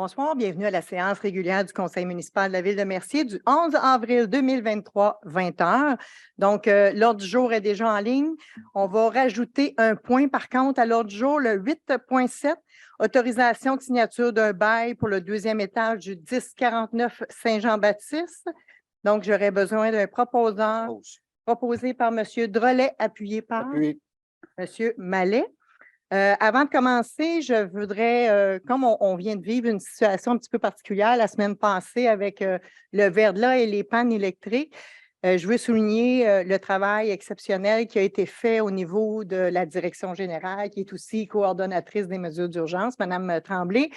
Bonsoir, bienvenue à la séance régulière du Conseil municipal de la Ville de Mercier du 11 avril 2023, 20 h. Donc, l'ordre du jour est déjà en ligne. On va rajouter un point, par contre, à l'ordre du jour, le 8.7, autorisation de signature d'un bail pour le deuxième étage du 1049 Saint-Jean-Baptiste. Donc, j'aurais besoin d'un proposant proposé par M. Drolet, appuyé par M. Mallet. Avant de commencer, je voudrais, comme on vient de vivre une situation un petit peu particulière la semaine passée avec le verglas et les pannes électriques, je veux souligner le travail exceptionnel qui a été fait au niveau de la direction générale, qui est aussi coordonnatrice des mesures d'urgence, Mme Tremblay.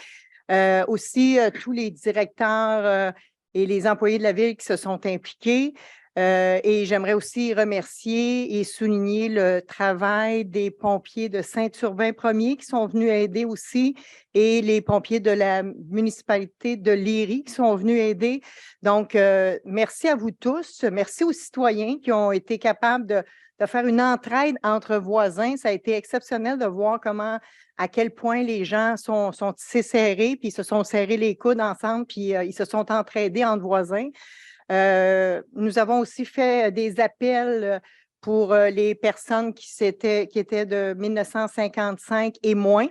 Aussi, tous les directeurs et les employés de la Ville qui se sont impliqués. Et j'aimerais aussi remercier et souligner le travail des pompiers de Saint-Urbain-Premier qui sont venus aider aussi et les pompiers de la municipalité de Léry qui sont venus aider. Donc, merci à vous tous. Merci aux citoyens qui ont été capables de faire une entraide entre voisins. Ça a été exceptionnel de voir à quel point les gens sont tissés serrés, puis ils se sont serrés les coudes ensemble, puis ils se sont entraidés entre voisins. Nous avons aussi fait des appels pour les personnes qui étaient de 1955 et moins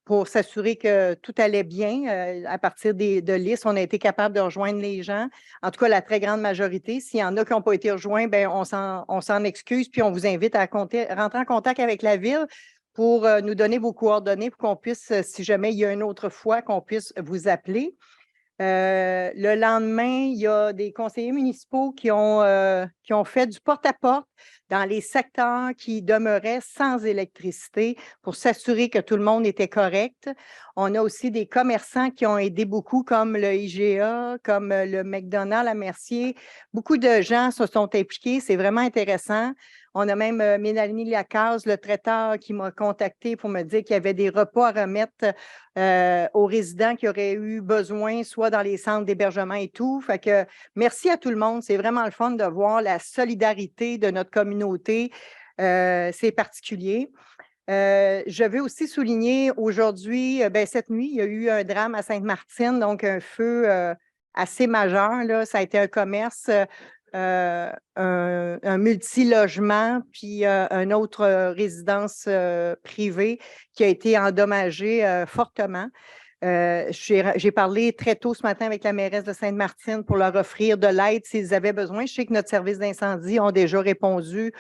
pour s'assurer que tout allait bien. À partir de listes, on a été capable de rejoindre les gens. En tout cas, la très grande majorité. S'il y en a qui n'ont pas été rejoints, bien, on s'en excuse, puis on vous invite à rentrer en contact avec la Ville pour nous donner vos coordonnées pour qu'on puisse, si jamais il y a une autre fois, qu'on puisse vous appeler. Le lendemain, il y a des conseillers municipaux qui ont fait du porte-à-porte dans les secteurs qui demeuraient sans électricité pour s'assurer que tout le monde était correct. On a aussi des commerçants qui ont aidé beaucoup, comme le IGA, comme le McDonald's à Mercier. Beaucoup de gens se sont impliqués. C'est vraiment intéressant. On a même Mélanie Lacaze, le traiteur, qui m'a contacté pour me dire qu'il y avait des repas à remettre aux résidents qui auraient eu besoin, soit dans les centres d'hébergement et tout. Fait que merci à tout le monde. C'est vraiment le fun de voir la solidarité de notre communauté. C'est particulier. Je veux aussi souligner aujourd'hui, cette nuit, il y a eu un drame à Sainte-Martine, donc un feu assez majeur, là. Ça a été un commerce, un multilogement, puis une autre résidence privée qui a été endommagée fortement. J'ai parlé très tôt ce matin avec la mairesse de Sainte-Martine pour leur offrir de l'aide s'ils avaient besoin. Je sais que notre service d'incendie ont déjà répondu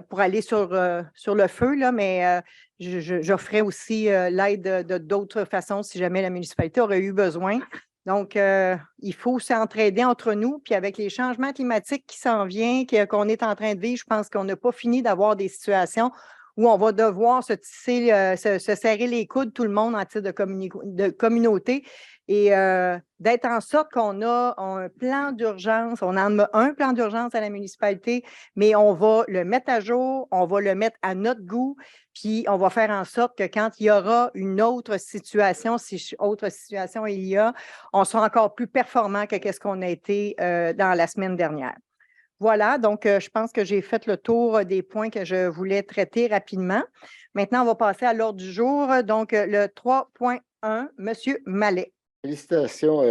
pour aller sur le feu, là, mais j'offrais aussi l'aide de d'autres façons si jamais la municipalité aurait eu besoin. Donc, il faut s'entraider entre nous, puis avec les changements climatiques qui s'en viennent, qu'on est en train de vivre, je pense qu'on n'a pas fini d'avoir des situations où on va devoir se serrer les coudes, tout le monde en titre de communauté, et d'être en sorte qu'on a un plan d'urgence. On en a un plan d'urgence à la municipalité, mais on va le mettre à jour, on va le mettre à notre goût, puis on va faire en sorte que quand il y aura une autre situation, si autre situation il y a, on sera encore plus performant que ce qu'on a été dans la semaine dernière. Voilà, donc je pense que j'ai fait le tour des points que je voulais traiter rapidement. Maintenant, on va passer à l'ordre du jour. Donc, le 3.1, M. Mallet. Félicitations à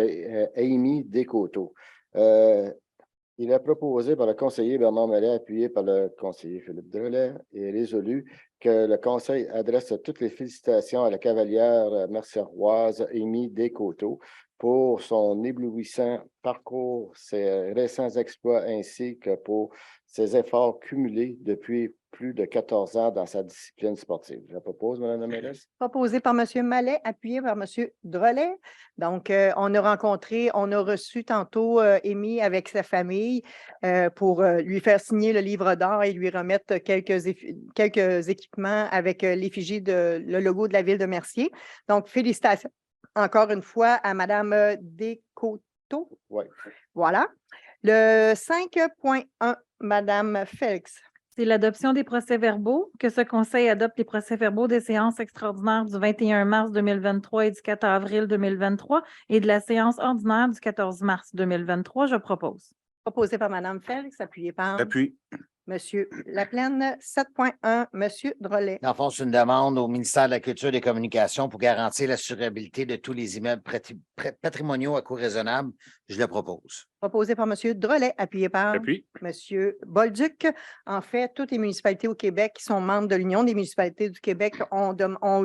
Amy Descoteaux. Il est proposé par le conseiller Bernard Mallet, appuyé par le conseiller Philippe Drolet, et résolu que le conseil adresse toutes les félicitations à la cavalière merciaroise Amy Descoteaux pour son éblouissant parcours, ses récents exploits ainsi que pour ses efforts cumulés depuis plus de 14 ans dans sa discipline sportive. Je la propose, Mme la mairesse. Proposé par M. Mallet, appuyé par M. Drolet. Donc, on a reçu tantôt Amy avec sa famille pour lui faire signer le livre d'or et lui remettre quelques équipements avec l'effigie le logo de la Ville de Mercier. Donc, félicitations encore une fois à Mme Descoteaux. Oui. Voilà. Le 5.1, Mme Félix. C'est l'adoption des procès-verbaux, que ce conseil adopte les procès-verbaux des séances extraordinaires du 21 mars 2023 et du 4 avril 2023 et de la séance ordinaire du 14 mars 2023. Je propose. Proposé par Mme Félix, appuyé par Appui. Monsieur Laplaine. 7.1, Monsieur Drolet. Dans le fond, c'est une demande au ministère de la Culture et des Communications pour garantir l'assurabilité de tous les immeubles patrimoniaux à coût raisonnable. Je le propose. Proposé par Monsieur Drolet, appuyé par Appuie. Monsieur Bolduc. En fait, toutes les municipalités au Québec qui sont membres de l'Union des municipalités du Québec ont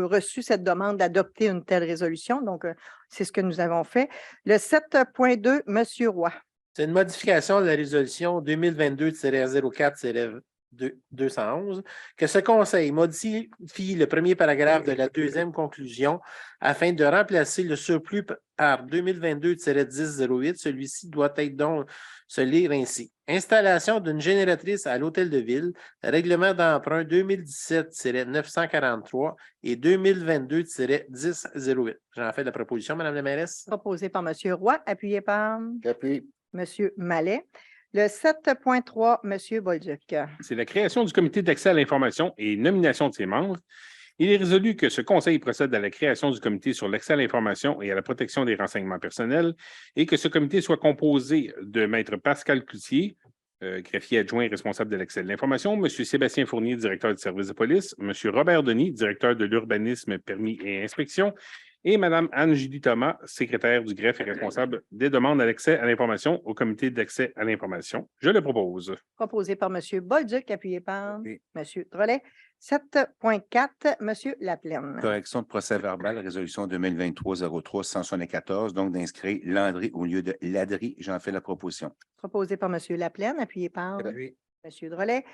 reçu cette demande d'adopter une telle résolution. Donc, c'est ce que nous avons fait. Le 7.2, Monsieur Roy. C'est une modification de la résolution 2022-04-211 que ce conseil modifie le premier paragraphe de la deuxième conclusion afin de remplacer le surplus par 2022-1008. Celui-ci doit être donc se lire ainsi. Installation d'une génératrice à l'Hôtel de Ville, règlement d'emprunt 2017-943 et 2022-1008. J'en fais la proposition, Mme la mairesse. Proposé par Monsieur Roy, appuyé par J'appuie. Monsieur Mallet. Le 7.3, Monsieur Bolduc. C'est la création du comité d'accès à l'information et nomination de ses membres. Il est résolu que ce conseil procède à la création du comité sur l'accès à l'information et à la protection des renseignements personnels et que ce comité soit composé de Maître Pascal Cloutier, greffier adjoint responsable de l'accès à l'information, M. Sébastien Fournier, directeur du service de police, M. Robert Denis, directeur de l'urbanisme, permis et inspection, et Mme Anne-Julie Thomas, secrétaire du greffe et responsable des demandes à l'accès à l'information au comité d'accès à l'information. Je le propose. Proposé par Monsieur Bolduc, appuyé par Oui. Monsieur Drolet. 7.4, Monsieur Laplaine. Correction de procès verbal, résolution 2023-03-174, donc d'inscrire Landry au lieu de Ladry. J'en fais la proposition. Proposé par Monsieur Laplaine, appuyé par Appuie. Monsieur Drolet.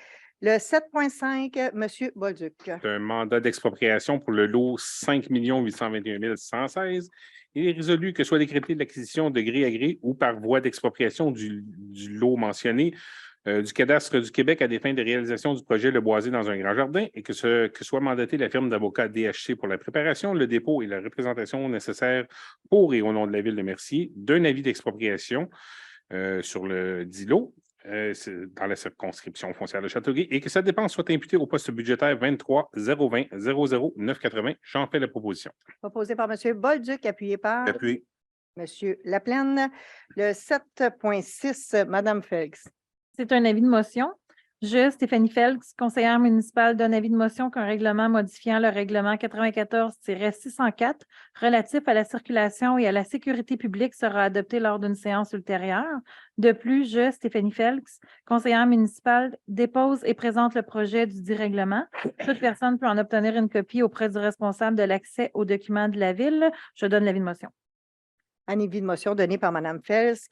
Le 7.5, Monsieur Bolduc. C'est un mandat d'expropriation pour le lot 5 821 116. Il est résolu que soit décrétée l'acquisition de gré à gré ou par voie d'expropriation du lot mentionné du cadastre du Québec à des fins de réalisation du projet Le Boisé dans un grand jardin et que soit mandatée la firme d'avocats DHC pour la préparation, le dépôt et la représentation nécessaires pour et au nom de la Ville de Mercier d'un avis d'expropriation sur le dit lot. Dans la circonscription foncière de Châteauguay et que sa dépense soit imputée au poste budgétaire 23 020 00 980. J'en fais la proposition. Proposé par Monsieur Bolduc, appuyé par Appuie. Monsieur Laplaine. Le 7.6, Madame Félix. C'est un avis de motion. Je, Stéphanie Felix, conseillère municipale, donne avis de motion qu'un règlement modifiant le règlement 94-604 relatif à la circulation et à la sécurité publique sera adopté lors d'une séance ultérieure. De plus, je, Stéphanie Felix, conseillère municipale, dépose et présente le projet du dit règlement. Toute personne peut en obtenir une copie auprès du responsable de l'accès aux documents de la Ville. Je donne l'avis de motion. Un avis de motion donné par Madame Félix,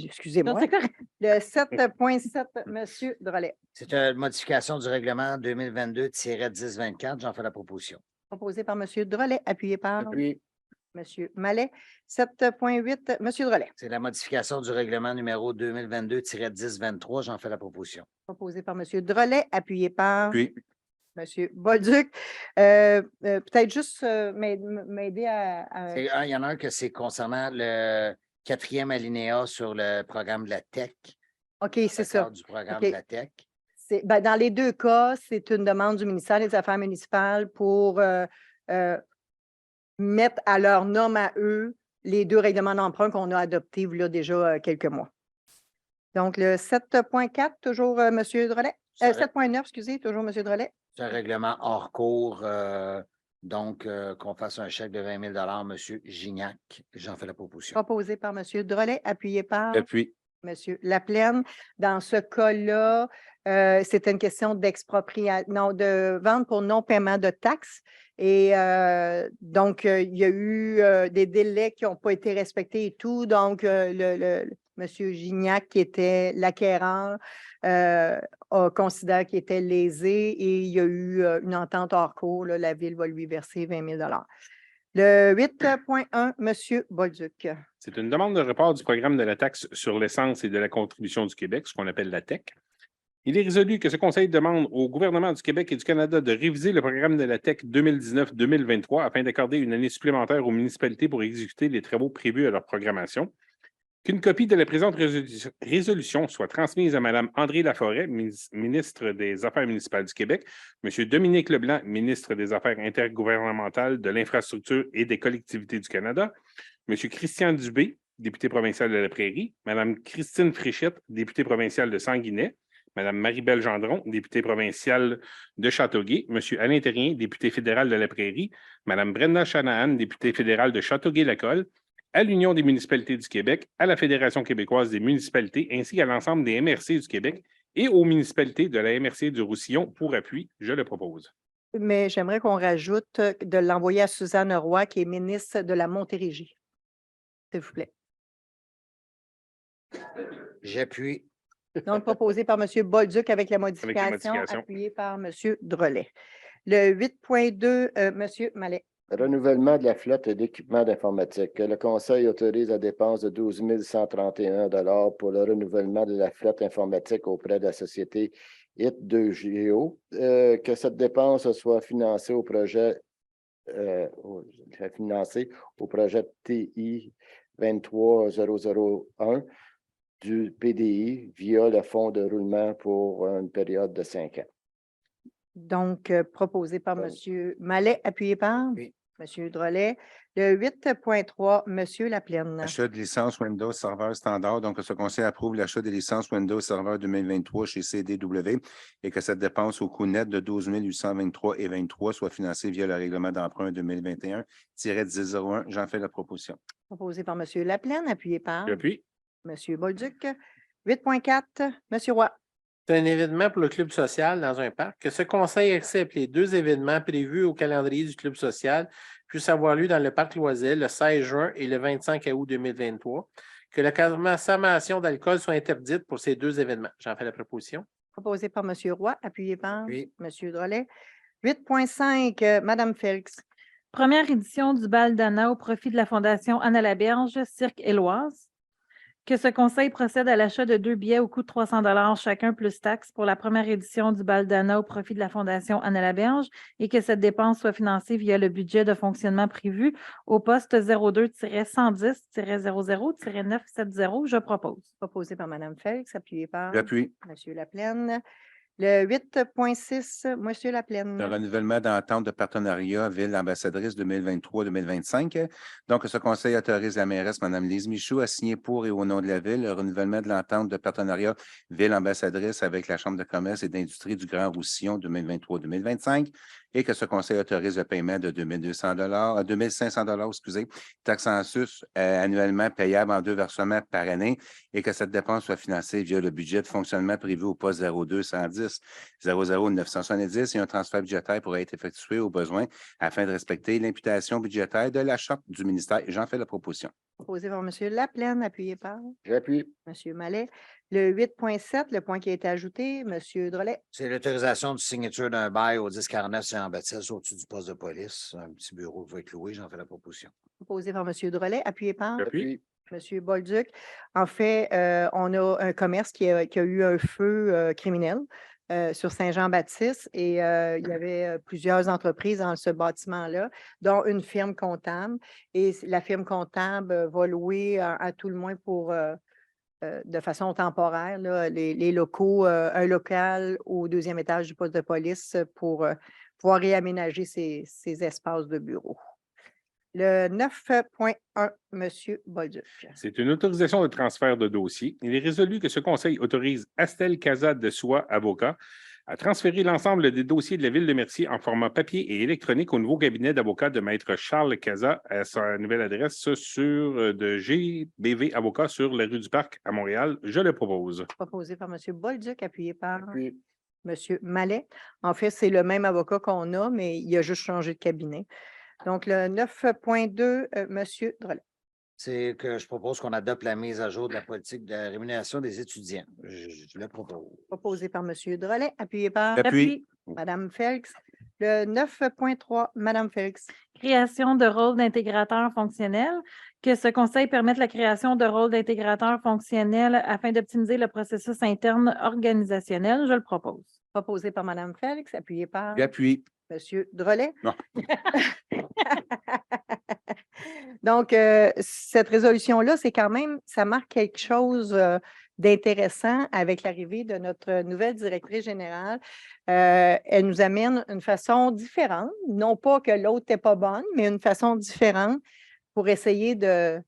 excusez-moi. Non, c'est correct. Le 7.7, Monsieur Drolet. C'est une modification du règlement 2022-1024. J'en fais la proposition. Proposé par Monsieur Drolet, appuyé par J'appuie. Monsieur Mallet. 7.8, Monsieur Drolet. C'est la modification du règlement numéro 2022-1023. J'en fais la proposition. Proposé par Monsieur Drolet, appuyé par Appuie. Monsieur Bolduc. Peut-être juste m'aider à... Il y en a un que c'est concernant le 4e alinéa sur le programme de la TEC. OK, c'est ça. Du programme OK. de la TEC. Dans les deux cas, c'est une demande du ministère des Affaires municipales pour mettre à leur norme à eux les deux règlements d'emprunt qu'on a adoptés il y a déjà quelques mois. Donc, le 7.4, toujours M. Drolet. 7.9, excusez, toujours M. Drolet. C'est un règlement hors cours, donc qu'on fasse un chèque de 20 000 M. Gignac. J'en fais la proposition. Proposé par M. Drolet, appuyé par Appuie. M. Laplaine. Dans ce cas-là, c'était une question d'expropriation, de vente pour non-paiement de taxes. Et donc, il y a eu des délais qui n'ont pas été respectés et tout. Donc, M. Gignac, qui était l'acquéreur, considère qu'il était lésé et il y a eu une entente hors cours. Là, la Ville va lui verser 20 000 Le 8.1, M. Bolduc. C'est une demande de report du programme de la taxe sur l'essence et de la contribution du Québec, ce qu'on appelle la TEC. Il est résolu que ce Conseil demande au gouvernement du Québec et du Canada de réviser le programme de la TEC 2019-2023 afin d'accorder une année supplémentaire aux municipalités pour exécuter les travaux prévus à leur programmation. Qu'une copie de la présente résolution soit transmise à Mme André Laforêt, ministre des Affaires municipales du Québec, M. Dominique Leblanc, ministre des Affaires intergouvernementales, de l'Infrastructure et des Collectivités du Canada, M. Christian Dubé, député provincial de la Prairie, Mme Christine Fréchette, députée provinciale de Sanguinet, Mme Marie-Belle Gendron, députée provinciale de Châteauguay, M. Alain Terrien, député fédéral de la Prairie, Mme Brenda Shanahan, députée fédérale de Châteauguay-Lacolle, à l'Union des municipalités du Québec, à la Fédération québécoise des municipalités, ainsi qu'à l'ensemble des MRC du Québec et aux municipalités de la MRC du Roussillon pour appui. Je le propose. Mais j'aimerais qu'on rajoute de l'envoyer à Suzanne Roy, qui est ministre de la Montérégie. S'il vous plaît. J'appuie. Donc, proposé par M. Bolduc avec la modification, modification. appuyé par M. Drolet. Le 8.2, M. Mallet. Renouvellement de la flotte d'équipements d'informatique. Le Conseil autorise la dépense de 12 131 $ pour le renouvellement de la flotte informatique auprès de la société IT2GO. Que cette dépense soit financée au projet TI 23001 du PDI via le fonds de roulement pour une période de 5 ans. Donc, proposé par M. Mallet, appuyé par Oui. M. Drolet. Le 8.3, M. Laplaine. Achat de licence Windows Serveur standard. Donc, que ce conseil approuve l'achat des licences Windows Serveur 2023 chez CDW et que cette dépense au coût net de 12 823,23 soit financée via le règlement d'emprunt 2021-1001. J'en fais la proposition. Proposé par M. Laplaine, appuyé par J'appuie. M. Bolduc. 8.4, M. Roy. C'est un événement pour le club social dans un parc. Que ce conseil accepte les 2 événements prévus au calendrier du club social puissent avoir lieu dans le parc Loisel le 16 juin et le 25 août 2023. Que la consommation d'alcool soit interdite pour ces 2 événements. J'en fais la proposition. Proposé par M. Roy, appuyé par Oui. M. Drolet. 8.5, Mme Félix. Première édition du bal d'Anna au profit de la Fondation Anna Laberge, Cirque Éloise. Que ce conseil procède à l'achat de 2 billets au coût de 300 $ chacun plus taxes pour la première édition du bal d'Anna au profit de la Fondation Anna Laberge et que cette dépense soit financée via le budget de fonctionnement prévu au poste 02-110-00-970. Je propose. Proposé par Mme Félix, appuyé par J'appuie. M. Laplaine. Le 8.6, M. Laplaine. Le renouvellement d'entente de partenariat Ville-Ambassadrice 2023-2025. Donc, ce conseil autorise la mairesse, Mme Lise Michaud, à signer pour et au nom de la Ville le renouvellement de l'entente de partenariat Ville-Ambassadrice avec la Chambre de commerce et d'industrie du Grand Roussillon 2023-2025 et que ce conseil autorise le paiement de 500 $, taxes en sus annuellement payables en 2 versements par année et que cette dépense soit financée via le budget de fonctionnement prévu au poste 02-110-00-970 et un transfert budgétaire pourrait être effectué au besoin afin de respecter l'imputation budgétaire de la charte du ministère. J'en fais la proposition. Proposé par M. Laplaine, appuyé par J'appuie. M. Mallet. Le 8.7, le point qui a été ajouté, M. Drolet. C'est l'autorisation de signature d'un bail au 1049 Saint-Jean-Baptiste au-dessus du poste de police. Un petit bureau qui va être loué. J'en fais la proposition. Proposé par M. Drolet, appuyé par J'appuie. M. Bolduc. En fait, on a un commerce qui a eu un feu criminel sur Saint-Jean-Baptiste et il y avait plusieurs entreprises dans ce bâtiment-là, dont une firme comptable. Et la firme comptable va louer à tout le moins pour de façon temporaire là, les locaux, un local au 2e étage du poste de police pour pouvoir réaménager ces espaces de bureau. Le 9.1, M. Bolduc. C'est une autorisation de transfert de dossier. Il est résolu que ce conseil autorise Astel Casa de Soie, avocat, à transférer l'ensemble des dossiers de la Ville de Mercier en format papier et électronique au nouveau cabinet d'avocat de Maître Charles Casa à sa nouvelle adresse sur de GBV Avocat sur la rue du Parc à Montréal. Je le propose. Proposé par M. Bolduc, appuyé par J'appuie. M. Mallet. En fait, c'est le même avocat qu'on a, mais il a juste changé de cabinet. Donc, le 9.2, M. Drolet. C'est que je propose qu'on adopte la mise à jour de la politique de rémunération des étudiants. Je le propose. Proposé par M. Drolet, appuyé par J'appuie. Mme Félix. Le 9.3, Mme Félix. Création de rôle d'intégrateur fonctionnel. Que ce conseil permette la création de rôle d'intégrateur fonctionnel afin d'optimiser le processus interne organisationnel. Je le propose. Proposé par Mme Félix, appuyé par J'appuie. M. Drolet. Non. Donc, cette résolution-là, c'est quand même, ça marque quelque chose d'intéressant avec l'arrivée de notre nouvelle directrice générale. Elle nous amène une façon différente, non pas que l'autre n'est pas bonne, mais une façon différente pour essayer de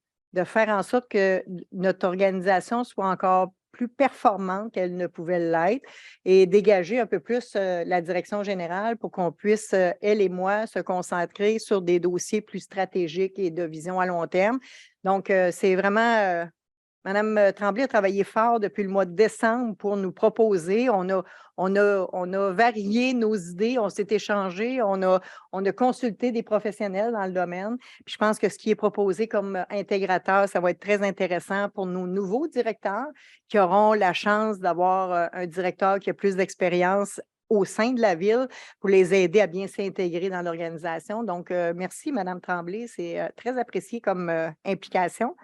faire en sorte que notre organisation soit encore plus performante qu'elle ne pouvait l'être et dégager un peu plus la direction générale pour qu'on puisse, elle et moi, se concentrer sur des dossiers plus stratégiques et de vision à long terme. Donc, c'est vraiment Madame Tremblay a travaillé fort depuis le mois de décembre pour nous proposer. On a varié nos idées, on s'est échangé, on a consulté des professionnels dans le domaine. Puis je pense que ce qui est proposé comme intégrateur, ça va être très intéressant pour nos nouveaux directeurs qui auront la chance d'avoir un directeur qui a plus d'expérience au sein de la ville pour les aider à bien s'intégrer dans l'organisation. Donc, merci, Madame Tremblay. C'est très apprécié comme implication.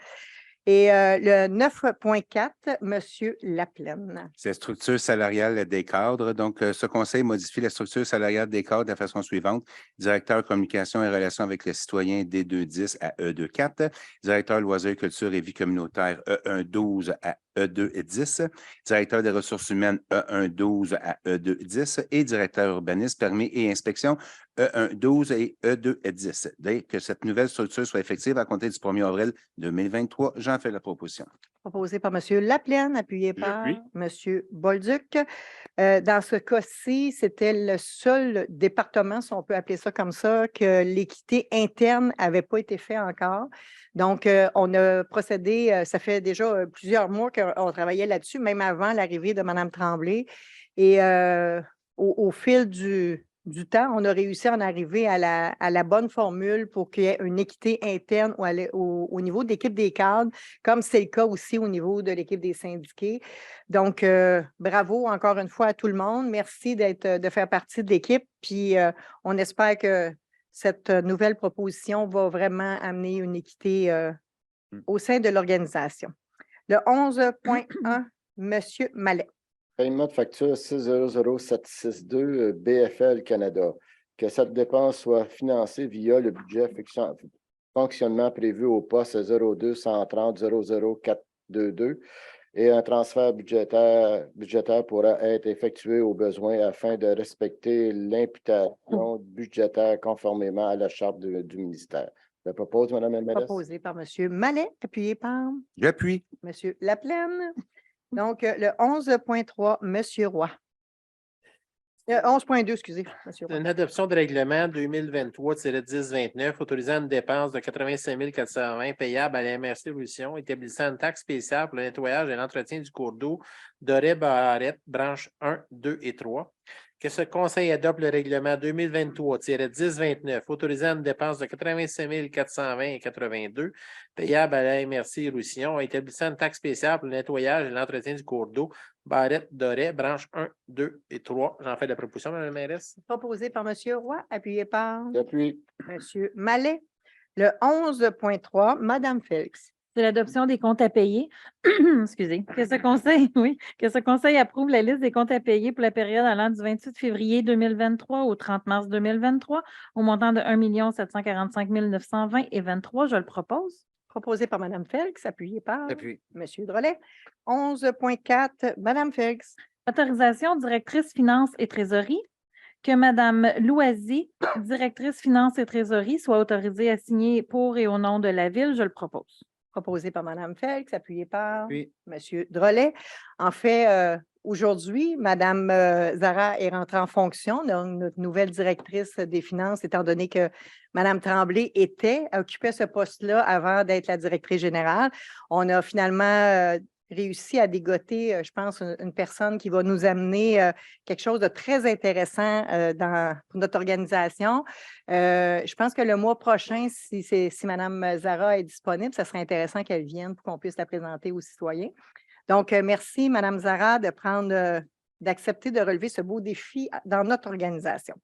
Et le 9.4, Monsieur Laplaine. C'est la structure salariale des cadres. Donc, ce conseil modifie la structure salariale des cadres de la façon suivante. Directeur communication et relations avec les citoyens D210 à E24. Directeur loisirs, culture et vie communautaire E112 à E210. Directeur des ressources humaines E112 à E210. Et directeur urbanisme, permis et inspection E112 et E210. Dès que cette nouvelle structure soit effective à compter du 1er avril 2023, j'en fais la proposition. Proposé par M. Laplaine, appuyé par J'appuie. M. Bolduc. Dans ce cas-ci, c'était le seul département, si on peut appeler ça comme ça, que l'équité interne n'avait pas été faite encore. Donc, on a procédé, ça fait déjà plusieurs mois qu'on travaillait là-dessus, même avant l'arrivée de Mme Tremblay. Et au fil du temps, on a réussi à en arriver à la bonne formule pour qu'il y ait une équité interne au niveau de l'équipe des cadres, comme c'est le cas aussi au niveau de l'équipe des syndiqués. Donc, bravo encore une fois à tout le monde. Merci de faire partie de l'équipe. Puis, on espère que cette nouvelle proposition va vraiment amener une équité au sein de l'organisation. Le 11.1, M. Mallet. Paiement de facture 600762 BFL Canada. Que cette dépense soit financée via le budget fonctionnement prévu au poste 02 130 00422 et un transfert budgétaire pourra être effectué au besoin afin de respecter l'imputation budgétaire conformément à la charte du ministère. Je propose, Mme la mairesse. Proposé par M. Mallet, appuyé par J'appuie. M. Laplaine. Donc, le 11.3, M. Roy. 11.2, excusez, M. Roy. Une adoption de règlement 2023-1029 autorisant une dépense de 85 420 payable à la MRC Roussillon, établissant une taxe spéciale pour le nettoyage et l'entretien du cours d'eau Doré-Barrette, branches 1, 2 et 3. Que ce conseil adopte le règlement 2023-1029 autorisant une dépense de 85 420 et 82 payable à la MRC Roussillon, établissant une taxe spéciale pour le nettoyage et l'entretien du cours d'eau Barrette-Doré, branches 1, 2 et 3. J'en fais la proposition, Mme la mairesse. Proposé par M. Roy, appuyé par J'appuie. M. Mallet. Le 11.3, Mme Félix. C'est l'adoption des comptes à payer. Excusez. Que ce conseil approuve la liste des comptes à payer pour la période allant du 28 février 2023 au 30 mars 2023 au montant de 1 745 920 et 23. Je le propose. Proposé par Mme Félix, appuyé par J'appuie. M. Drolet. 11.4, Mme Félix. Autorisation directrice finances et trésorerie. Que Mme Loisy, directrice finances et trésorerie, soit autorisée à signer pour et au nom de la Ville. Je le propose. Proposé par Mme Félix, appuyé par Oui. M. Drolet. En fait, aujourd'hui, Mme Zara est rentrée en fonction, donc notre nouvelle directrice des finances, étant donné que Mme Tremblay occupait ce poste-là avant d'être la directrice générale. On a finalement réussi à dégoter, je pense, une personne qui va nous amener quelque chose de très intéressant pour notre organisation. Je pense que le mois prochain, si Mme Zara est disponible, ça serait intéressant qu'elle vienne pour qu'on puisse la présenter aux citoyens. Donc, merci, Mme Zara, d'accepter de relever ce beau défi dans notre organisation.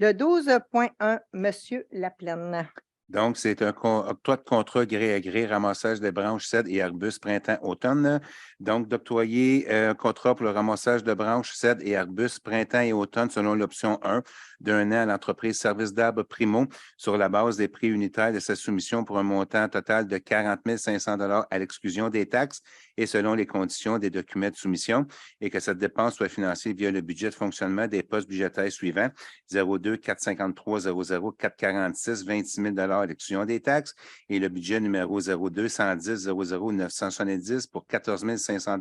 Le 12.1, M. Laplaine. Donc, c'est un octroi de contrat gré à gré, ramassage des branches cèdres et arbustes printemps-automne. Donc, d'octroyer un contrat pour le ramassage de branches cèdres et arbustes printemps et automne selon l'option 1 d'un an à l'entreprise Service d'arbres Primo sur la base des prix unitaires de sa soumission pour un montant total de 40 500 à l'exclusion des taxes et selon les conditions des documents de soumission et que cette dépense soit financée via le budget de fonctionnement des postes budgétaires suivants: 02 453 00 446 26 000 à l'exclusion des taxes et le budget numéro 02 110 00 970 pour 14 500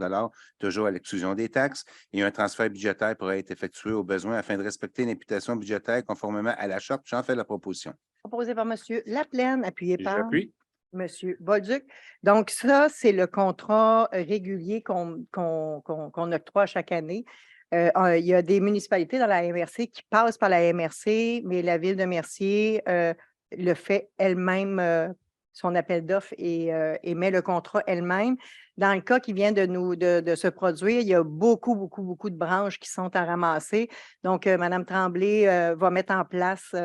toujours à l'exclusion des taxes, et un transfert budgétaire pourrait être effectué au besoin afin de respecter l'imputation budgétaire conformément à la charte. J'en fais la proposition. Proposé par M. Laplaine, appuyé par J'appuie. M. Bolduc. Donc, ça, c'est le contrat régulier qu'on octroie chaque année. Il y a des municipalités dans la MRC qui passent par la MRC, mais la Ville de Mercier le fait elle-même, son appel d'offres et émet le contrat elle-même. Dans le cas qui vient de se produire, il y a beaucoup de branches qui sont à ramasser. Donc, Mme Tremblay va mettre en place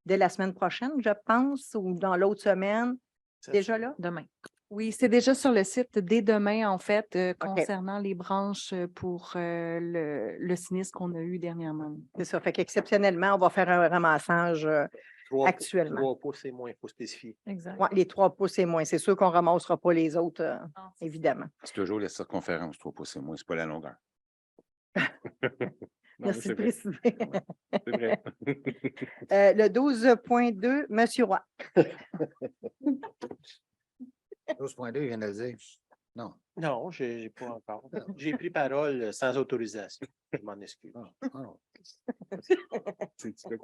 dès la semaine prochaine, je pense, ou dans l'autre semaine. Déjà là? Demain. Oui, c'est déjà sur le site dès demain, en fait, concernant les branches pour le sinistre qu'on a eu dernièrement. C'est ça. Fait qu'exceptionnellement, on va faire un ramassage actuellement. 3 pouces et moins, il faut spécifier. Exact. Ouais, les 3 pouces et moins. C'est sûr qu'on ne ramassera pas les autres, évidemment. C'est toujours la circonférence, 3 pouces et moins, ce n'est pas la longueur. Non, Merci c'est de vrai. préciser. C'est vrai. Le 12.2, M. Roy. 12.2, il vient de le dire. Non. Non, je n'ai pas encore. J'ai pris parole sans autorisation. Je m'en excuse. Non.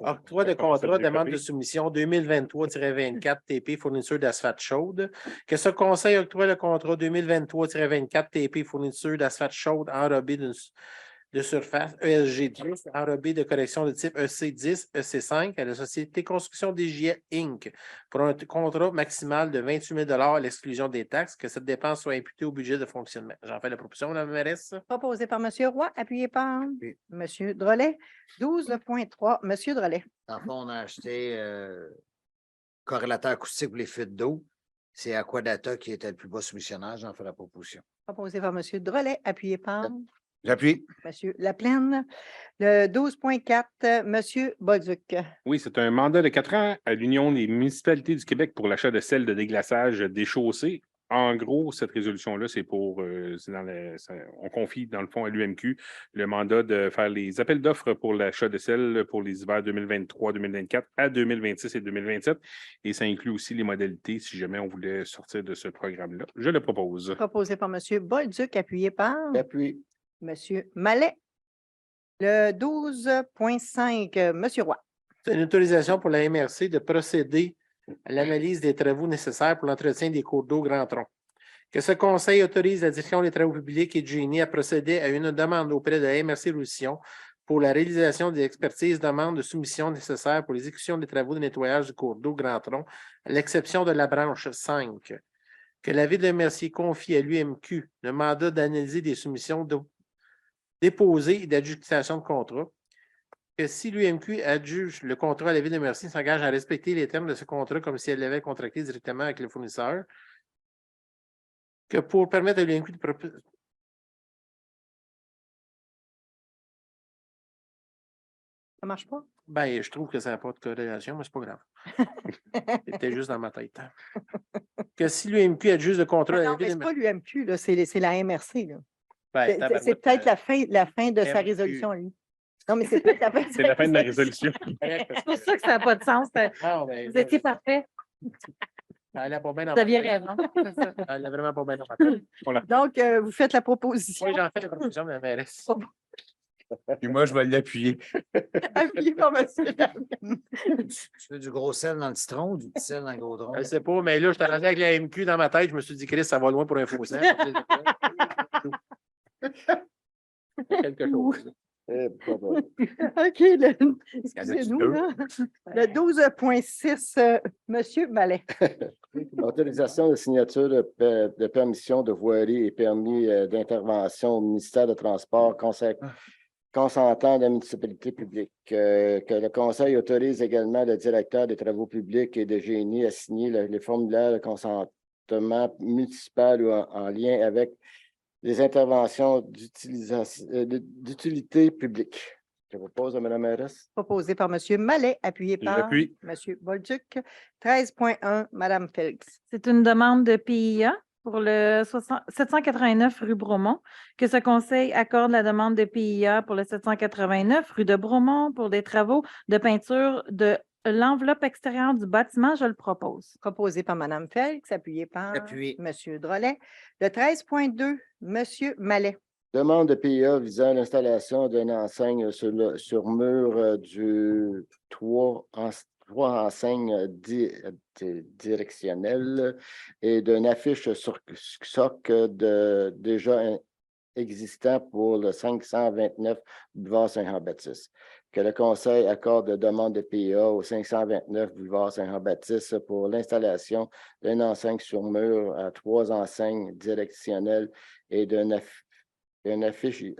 Octroi de contrat, demande de soumission 2023-24 TP, fourniture d'asphalte chaude. Que ce conseil octroie le contrat 2023-24 TP, fourniture d'asphalte chaude enrobée de surface ESG 10, enrobée de correction de type EC10, EC5 à la société Construction DGA Inc. pour un contrat maximal de 28 000 à l'exclusion des taxes, que cette dépense soit imputée au budget de fonctionnement. J'en fais la proposition, Mme la mairesse. Proposé par M. Roy, appuyé par Oui. M. Drolet. 12.3, M. Drolet. Dans le fond, on a acheté corrélateur acoustique pour les fuites d'eau. C'est Aquadata qui était le plus bas soumissionnaire. J'en fais la proposition. Proposé par M. Drolet, appuyé par J'appuie. M. Laplaine. Le 12.4, M. Bolduc. Oui, c'est un mandat de 4 ans à l'Union des municipalités du Québec pour l'achat de sel de déglaçage des chaussées. En gros, cette résolution-là, c'est pour, on confie dans le fond à l'UMQ le mandat de faire les appels d'offres pour l'achat de sel pour les hivers 2023-2024 à 2026 et 2027. Et ça inclut aussi les modalités si jamais on voulait sortir de ce programme-là. Je le propose. Proposé par M. Bolduc, appuyé par J'appuie. M. Mallet. Le 12.5, M. Roy. C'est une autorisation pour la MRC de procéder à l'analyse des travaux nécessaires pour l'entretien des cours d'eau Grand Tronc. Que ce conseil autorise la direction des travaux publics et du génie à procéder à une demande auprès de la MRC Roussillon pour la réalisation des expertises demandes de soumission nécessaires pour l'exécution des travaux de nettoyage du cours d'eau Grand Tronc, à l'exception de la branche 5. Que la Ville de Mercier confie à l'UMQ le mandat d'analyser des soumissions déposées et d'adjudication de contrat. Que si l'UMQ adjuge le contrat à la Ville de Mercier, s'engage à respecter les termes de ce contrat comme si elle l'avait contracté directement avec le fournisseur. Que pour permettre à l'UMQ de Ça ne marche pas? ben, je trouve que ça n'a pas de corrélation, mais c'est pas grave. C'était juste dans ma tête. Que si l'UMQ adjuge le contrat à la Non, mais Ville ce de n'est Mercier. pas l'UMQ, là, c'est la MRC. Là. Ben, C'est peut-être la fin de sa MQ. résolution, lui. Non, mais c'est peut-être la fin. C'est la fin de la résolution. C'est pour ça que ça n'a pas de sens. Vous étiez parfait. Elle n'a pas bien dans Vous ma aviez tête. raison. Elle n'a vraiment pas bien dans ma tête. Donc, vous faites la proposition. Oui, j'en fais la proposition de la mairesse. Et moi, je vais l'appuyer. Appuyé par M. Laplaine. Tu veux du gros sel dans le citron ou du petit sel dans le gaudron? Je ne sais pas, mais là, je suis rendu avec la MQ dans ma tête. Je me suis dit, Chris, ça va loin pour un faux sang. Quelque chose. OK. Excusez-nous. Là. Le 12.6, M. Mallet. Autorisation de signature de permission de voirie et permis d'intervention au ministère de Transport consentant à la municipalité publique. Que le Conseil autorise également le directeur des travaux publics et de génie à signer les formulaires de consentement municipal ou en lien avec les interventions d'utilité publique. Je propose à Mme la mairesse. Proposé par M. Mallet, appuyé par J'appuie. M. Bolduc. 13.1, Mme Félix. C'est une demande de PIA pour le 789 rue Bromont, que ce conseil accorde la demande de PIA pour le 789 rue de Bromont pour des travaux de peinture de l'enveloppe extérieure du bâtiment. Je le propose. Proposé par Mme Felix, appuyé par Appuyé. M. Drolet. Le 13.2, M. Mallet. Demande de PIA visant l'installation d'une enseigne sur mur du toit trois enseignes directionnelles et d'une affiche sur socle déjà existant pour le 529 boulevard Saint-Jean-Baptiste. Que le Conseil accorde demande de PIA au 529 boulevard Saint-Jean-Baptiste pour l'installation d'une enseigne sur mur à 3 enseignes directionnelles et d'un affichage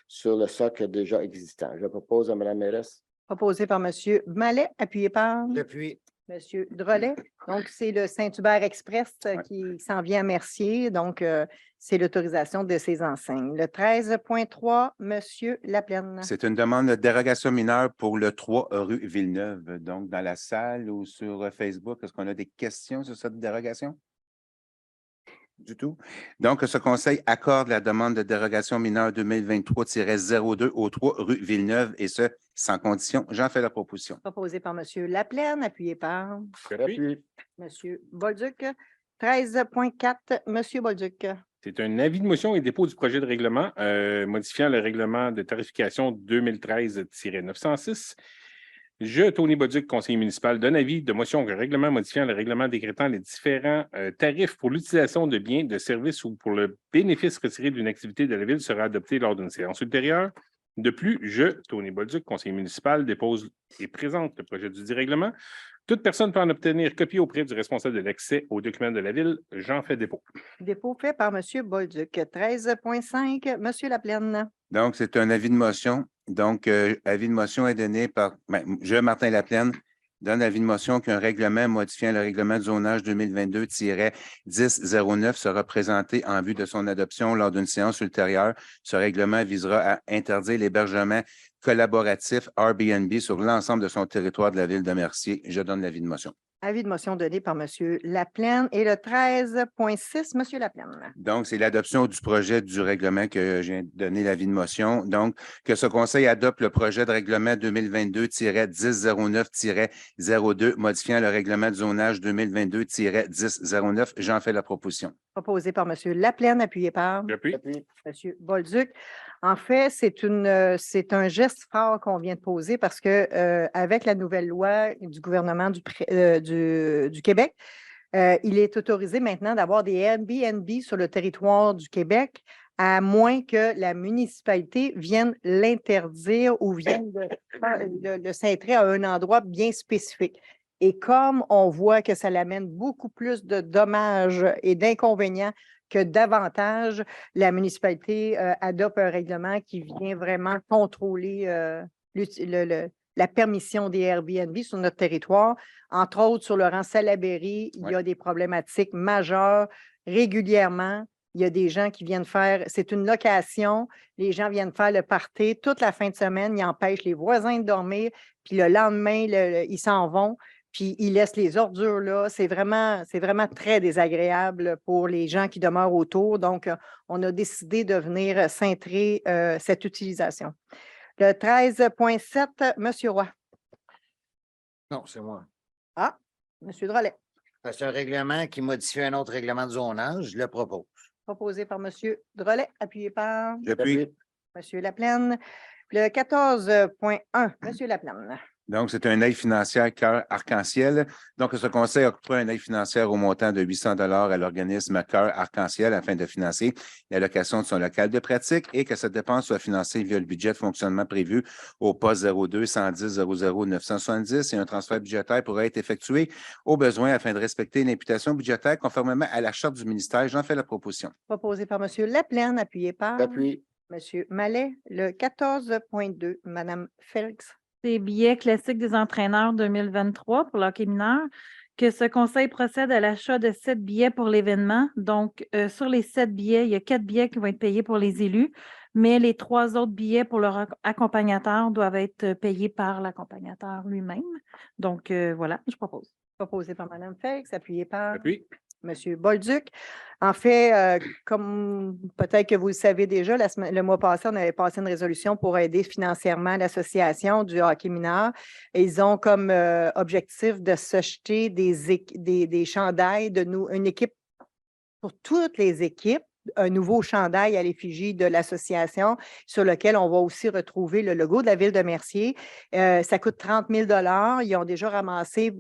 sur le socle déjà existant. Je propose à Mme Mérès. Proposé par M. Mallet, appuyé par J'appuie. M. Drolet. Donc, c'est le Saint-Hubert Express qui s'en vient à Mercier. Donc, c'est l'autorisation de ces enseignes. Le 13.3, M. Laplaine. C'est une demande de dérogation mineure pour le 3 rue Villeneuve. Donc, dans la salle ou sur Facebook, est-ce qu'on a des questions sur cette dérogation? Du tout. Donc, ce conseil accorde la demande de dérogation mineure 2023-02 au 3 rue Villeneuve et ce, sans condition. J'en fais la proposition. Proposé par M. Laplaine, appuyé par J'appuie. M. Bolduc. 13.4, M. Bolduc. C'est un avis de motion et dépôt du projet de règlement modifiant le règlement de tarification 2013-906. Je, Tony Bolduc, conseiller municipal, donne avis de motion au règlement modifiant le règlement décrétant les différents tarifs pour l'utilisation de biens, de services ou pour le bénéfice retiré d'une activité de la Ville sera adopté lors d'une séance ultérieure. De plus, je, Tony Bolduc, conseiller municipal, dépose et présente le projet du dit règlement. Toute personne peut en obtenir copie auprès du responsable de l'accès aux documents de la Ville. J'en fais dépôt. Dépôt fait par M. Bolduc. 13.5, M. Laplaine. Donc, c'est un avis de motion. Donc, avis de motion est donné par je, Martin Laplaine, donne avis de motion qu'un règlement modifiant le règlement de zonage 2022-1009 sera présenté en vue de son adoption lors d'une séance ultérieure. Ce règlement visera à interdire l'hébergement collaboratif Airbnb sur l'ensemble de son territoire de la Ville de Mercier. Je donne l'avis de motion. Avis de motion donné par M. Laplaine. Et le 13.6, M. Laplaine. Donc, c'est l'adoption du projet du règlement que j'ai donné l'avis de motion. Donc, que ce conseil adopte le projet de règlement 2022-1009-02 modifiant le règlement de zonage 2022-1009. J'en fais la proposition. Proposé par M. Laplaine, appuyé par J'appuie. M. Bolduc. En fait, c'est un geste fort qu'on vient de poser parce que avec la nouvelle loi du gouvernement du Québec, il est autorisé maintenant d'avoir des Airbnb sur le territoire du Québec, à moins que la municipalité vienne l'interdire ou vienne de s'intégrer à un endroit bien spécifique. Et comme on voit que ça l'amène beaucoup plus de dommages et d'inconvénients que d'avantages, la municipalité adopte un règlement qui vient vraiment contrôler la permission des Airbnb sur notre territoire. Entre autres, sur le rang Salaberry, il y a des problématiques majeures régulièrement. Il y a des gens qui viennent faire, c'est une location, les gens viennent faire le party toute la fin de semaine, ils empêchent les voisins de dormir, puis le lendemain, ils s'en vont. Puis ils laissent les ordures là. C'est vraiment très désagréable pour les gens qui demeurent autour. Donc, on a décidé de venir cintrer cette utilisation. Le 13.7, M. Roy. Non, c'est moi. Ah, M. Drolet. C'est un règlement qui modifie un autre règlement de zonage. Je le propose. Proposé par M. Drolet, appuyé par J'appuie. M. Laplaine. Le 14.1, M. Laplaine. Donc, c'est un aide financière Cœur Arc-en-Ciel. Donc, ce conseil octroie un aide financière au montant de 800 $ à l'organisme Cœur Arc-en-Ciel afin de financer l'allocation de son local de pratique et que cette dépense soit financée via le budget de fonctionnement prévu au poste 02 110 00 970 et un transfert budgétaire pourra être effectué au besoin afin de respecter l'imputation budgétaire conformément à la charte du ministère. J'en fais la proposition. Proposé par M. Laplaine, appuyé par J'appuie. M. Mallet. Le 14.2, Mme Felix. Des billets classiques des entraîneurs 2023 pour l'hockey mineur, que ce conseil procède à l'achat de 7 billets pour l'événement. Donc, sur les 7 billets, il y a 4 billets qui vont être payés pour les élus, mais les 3 autres billets pour leur accompagnateur doivent être payés par l'accompagnateur lui-même. Donc, voilà, je propose. Proposé par Mme Felix, appuyé par J'appuie. M. Bolduc. En fait, comme peut-être que vous le savez déjà, le mois passé, on avait passé une résolution pour aider financièrement l'association du hockey mineur. Et ils ont comme objectif de s'acheter des chandails une équipe pour toutes les équipes, un nouveau chandail à l'effigie de l'association sur lequel on va aussi retrouver le logo de la ville de Mercier. Ça coûte 30 000 $. Ils ont déjà ramassé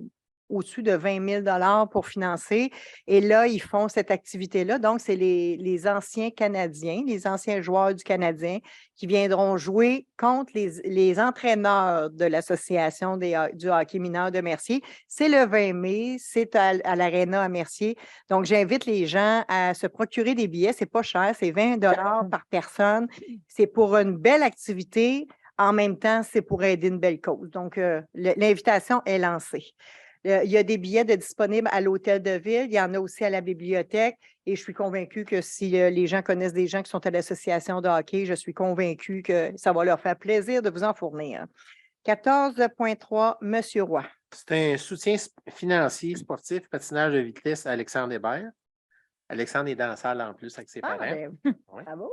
au-dessus de 20 000 $ pour financer. Et là, ils font cette activité-là. Donc, c'est les anciens Canadiens, les anciens joueurs du Canadien qui viendront jouer contre les entraîneurs de l'association du hockey mineur de Mercier. C'est le 20 mai, c'est à l'Arena à Mercier. Donc, j'invite les gens à se procurer des billets. C'est pas cher, c'est 20 $ par personne. C'est pour une belle activité. En même temps, c'est pour aider une belle cause. Donc, l'invitation est lancée. Il y a des billets disponibles à l'hôtel de ville. Il y en a aussi à la bibliothèque. Et je suis convaincue que si les gens connaissent des gens qui sont à l'association de hockey, je suis convaincue que ça va leur faire plaisir de vous en fournir. 14.3, M. Roy. C'est un soutien financier, sportif, patinage de vitesse à Alexandre Hébert. Alexandre est dans la salle en plus avec ses parents. Ouais. Bravo.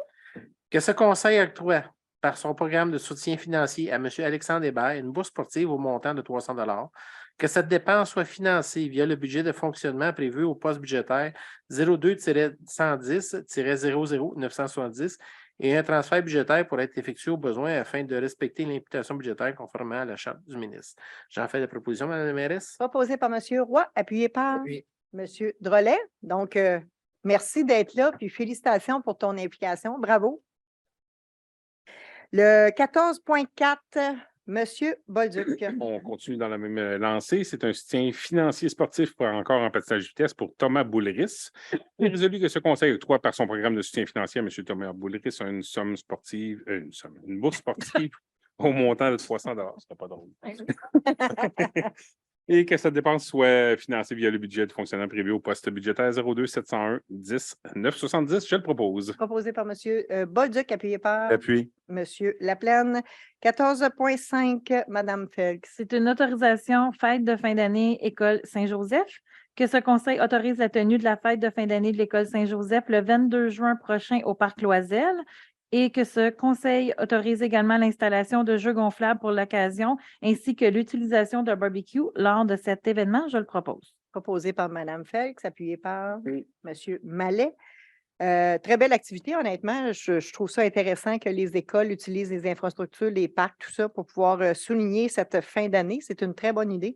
Que ce conseil octroie par son programme de soutien financier à M. Alexandre Hébert une bourse sportive au montant de 300 $, que cette dépense soit financée via le budget de fonctionnement prévu au poste budgétaire 02-110-00-970 et un transfert budgétaire pour être effectué au besoin afin de respecter l'imputation budgétaire conformément à la charte du ministre. J'en fais la proposition, Mme la mairesse. Proposé par M. Roy, appuyé par Appuyé. M. Drolet. Donc, merci d'être là, puis félicitations pour ton implication. Bravo. Le 14.4, M. Bolduc. On continue dans la même lancée. C'est un soutien financier sportif encore en patinage de vitesse pour Thomas Boulris. Il est résolu que ce conseil octroie par son programme de soutien financier à M. Thomas Boulris une somme sportive, une bourse sportive au montant de 300 $. Ce serait pas drôle. Et que cette dépense soit financée via le budget de fonctionnement prévu au poste budgétaire 02-701-10-970. Je le propose. Proposé par M. Bolduc, appuyé par Appui. M. Laplaine. 14.5, Mme Felix. C'est une autorisation fête de fin d'année École Saint-Joseph. Que ce conseil autorise la tenue de la fête de fin d'année de l'École Saint-Joseph le 22 juin prochain au Parc Loisel et que ce conseil autorise également l'installation de jeux gonflables pour l'occasion ainsi que l'utilisation d'un barbecue lors de cet événement. Je le propose. Proposé par Mme Felix, appuyé par M. Mallet. Très belle activité, honnêtement. Je trouve ça intéressant que les écoles utilisent les infrastructures, les parcs, tout ça pour pouvoir souligner cette fin d'année. C'est une très bonne idée.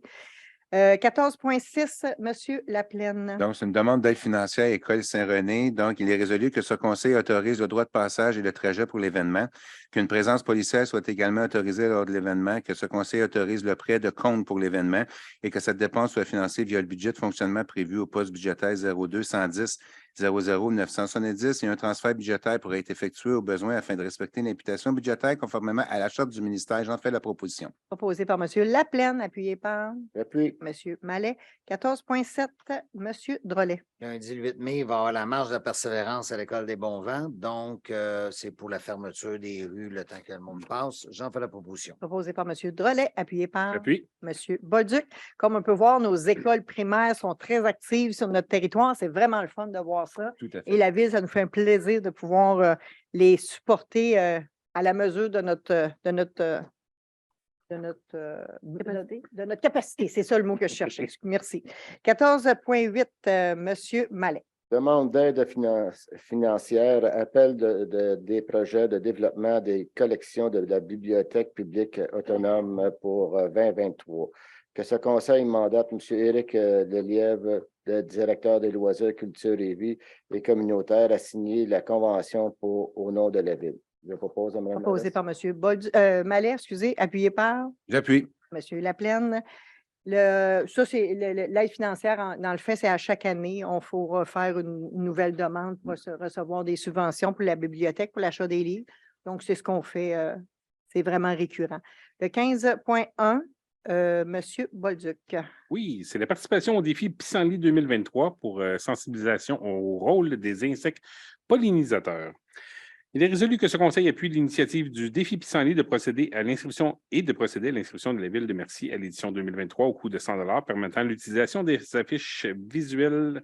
14.6, M. Laplaine. Donc, c'est une demande d'aide financière à École Saint-René. Donc, il est résolu que ce conseil autorise le droit de passage et le trajet pour l'événement, qu'une présence policière soit également autorisée lors de l'événement, que ce conseil autorise le prêt de compte pour l'événement et que cette dépense soit financée via le budget de fonctionnement prévu au poste budgétaire 02-110 00-970 et un transfert budgétaire pourrait être effectué au besoin afin de respecter l'imputation budgétaire conformément à la charte du ministère. J'en fais la proposition. Proposé par M. Laplaine, appuyé par Appui. M. Mallet. 14.7, M. Drolet. Lundi, le 8 mai, il va y avoir la marche de persévérance à l'École des Bons Vents. Donc, c'est pour la fermeture des rues le temps que le monde passe. J'en fais la proposition. Proposé par M. Drolet, appuyé par Appui. M. Bolduc. Comme on peut voir, nos écoles primaires sont très actives sur notre territoire. C'est vraiment le fun de voir ça. Tout à fait. Et la Ville, ça nous fait un plaisir de pouvoir les supporter à la mesure de notre capacité. C'est ça le mot que je cherchais. Merci. 14.8, M. Mallet. Demande d'aide financière, appel des projets de développement des collections de la Bibliothèque publique autonome pour 2023. Que ce conseil mandate M. Éric Lelièvre, le directeur des loisirs, culture et vie et communautaire, à signer la convention au nom de la Ville. Je propose à Mme Proposé par M. Mallet, appuyé par J'appuie. M. Laplaine. Ça, c'est l'aide financière, dans le fait, c'est à chaque année. On faut faire une nouvelle demande pour recevoir des subventions pour la bibliothèque, pour l'achat des livres. Donc, c'est ce qu'on fait. C'est vraiment récurrent. Le 15.1, M. Bolduc. Oui, c'est la participation au défi Pissenlit 2023 pour sensibilisation au rôle des insectes pollinisateurs. Il est résolu que ce conseil appuie l'initiative du défi Pissenlit de procéder à l'inscription de la Ville de Mercier à l'édition 2023 au coût de 100 $, permettant l'utilisation des affiches visuelles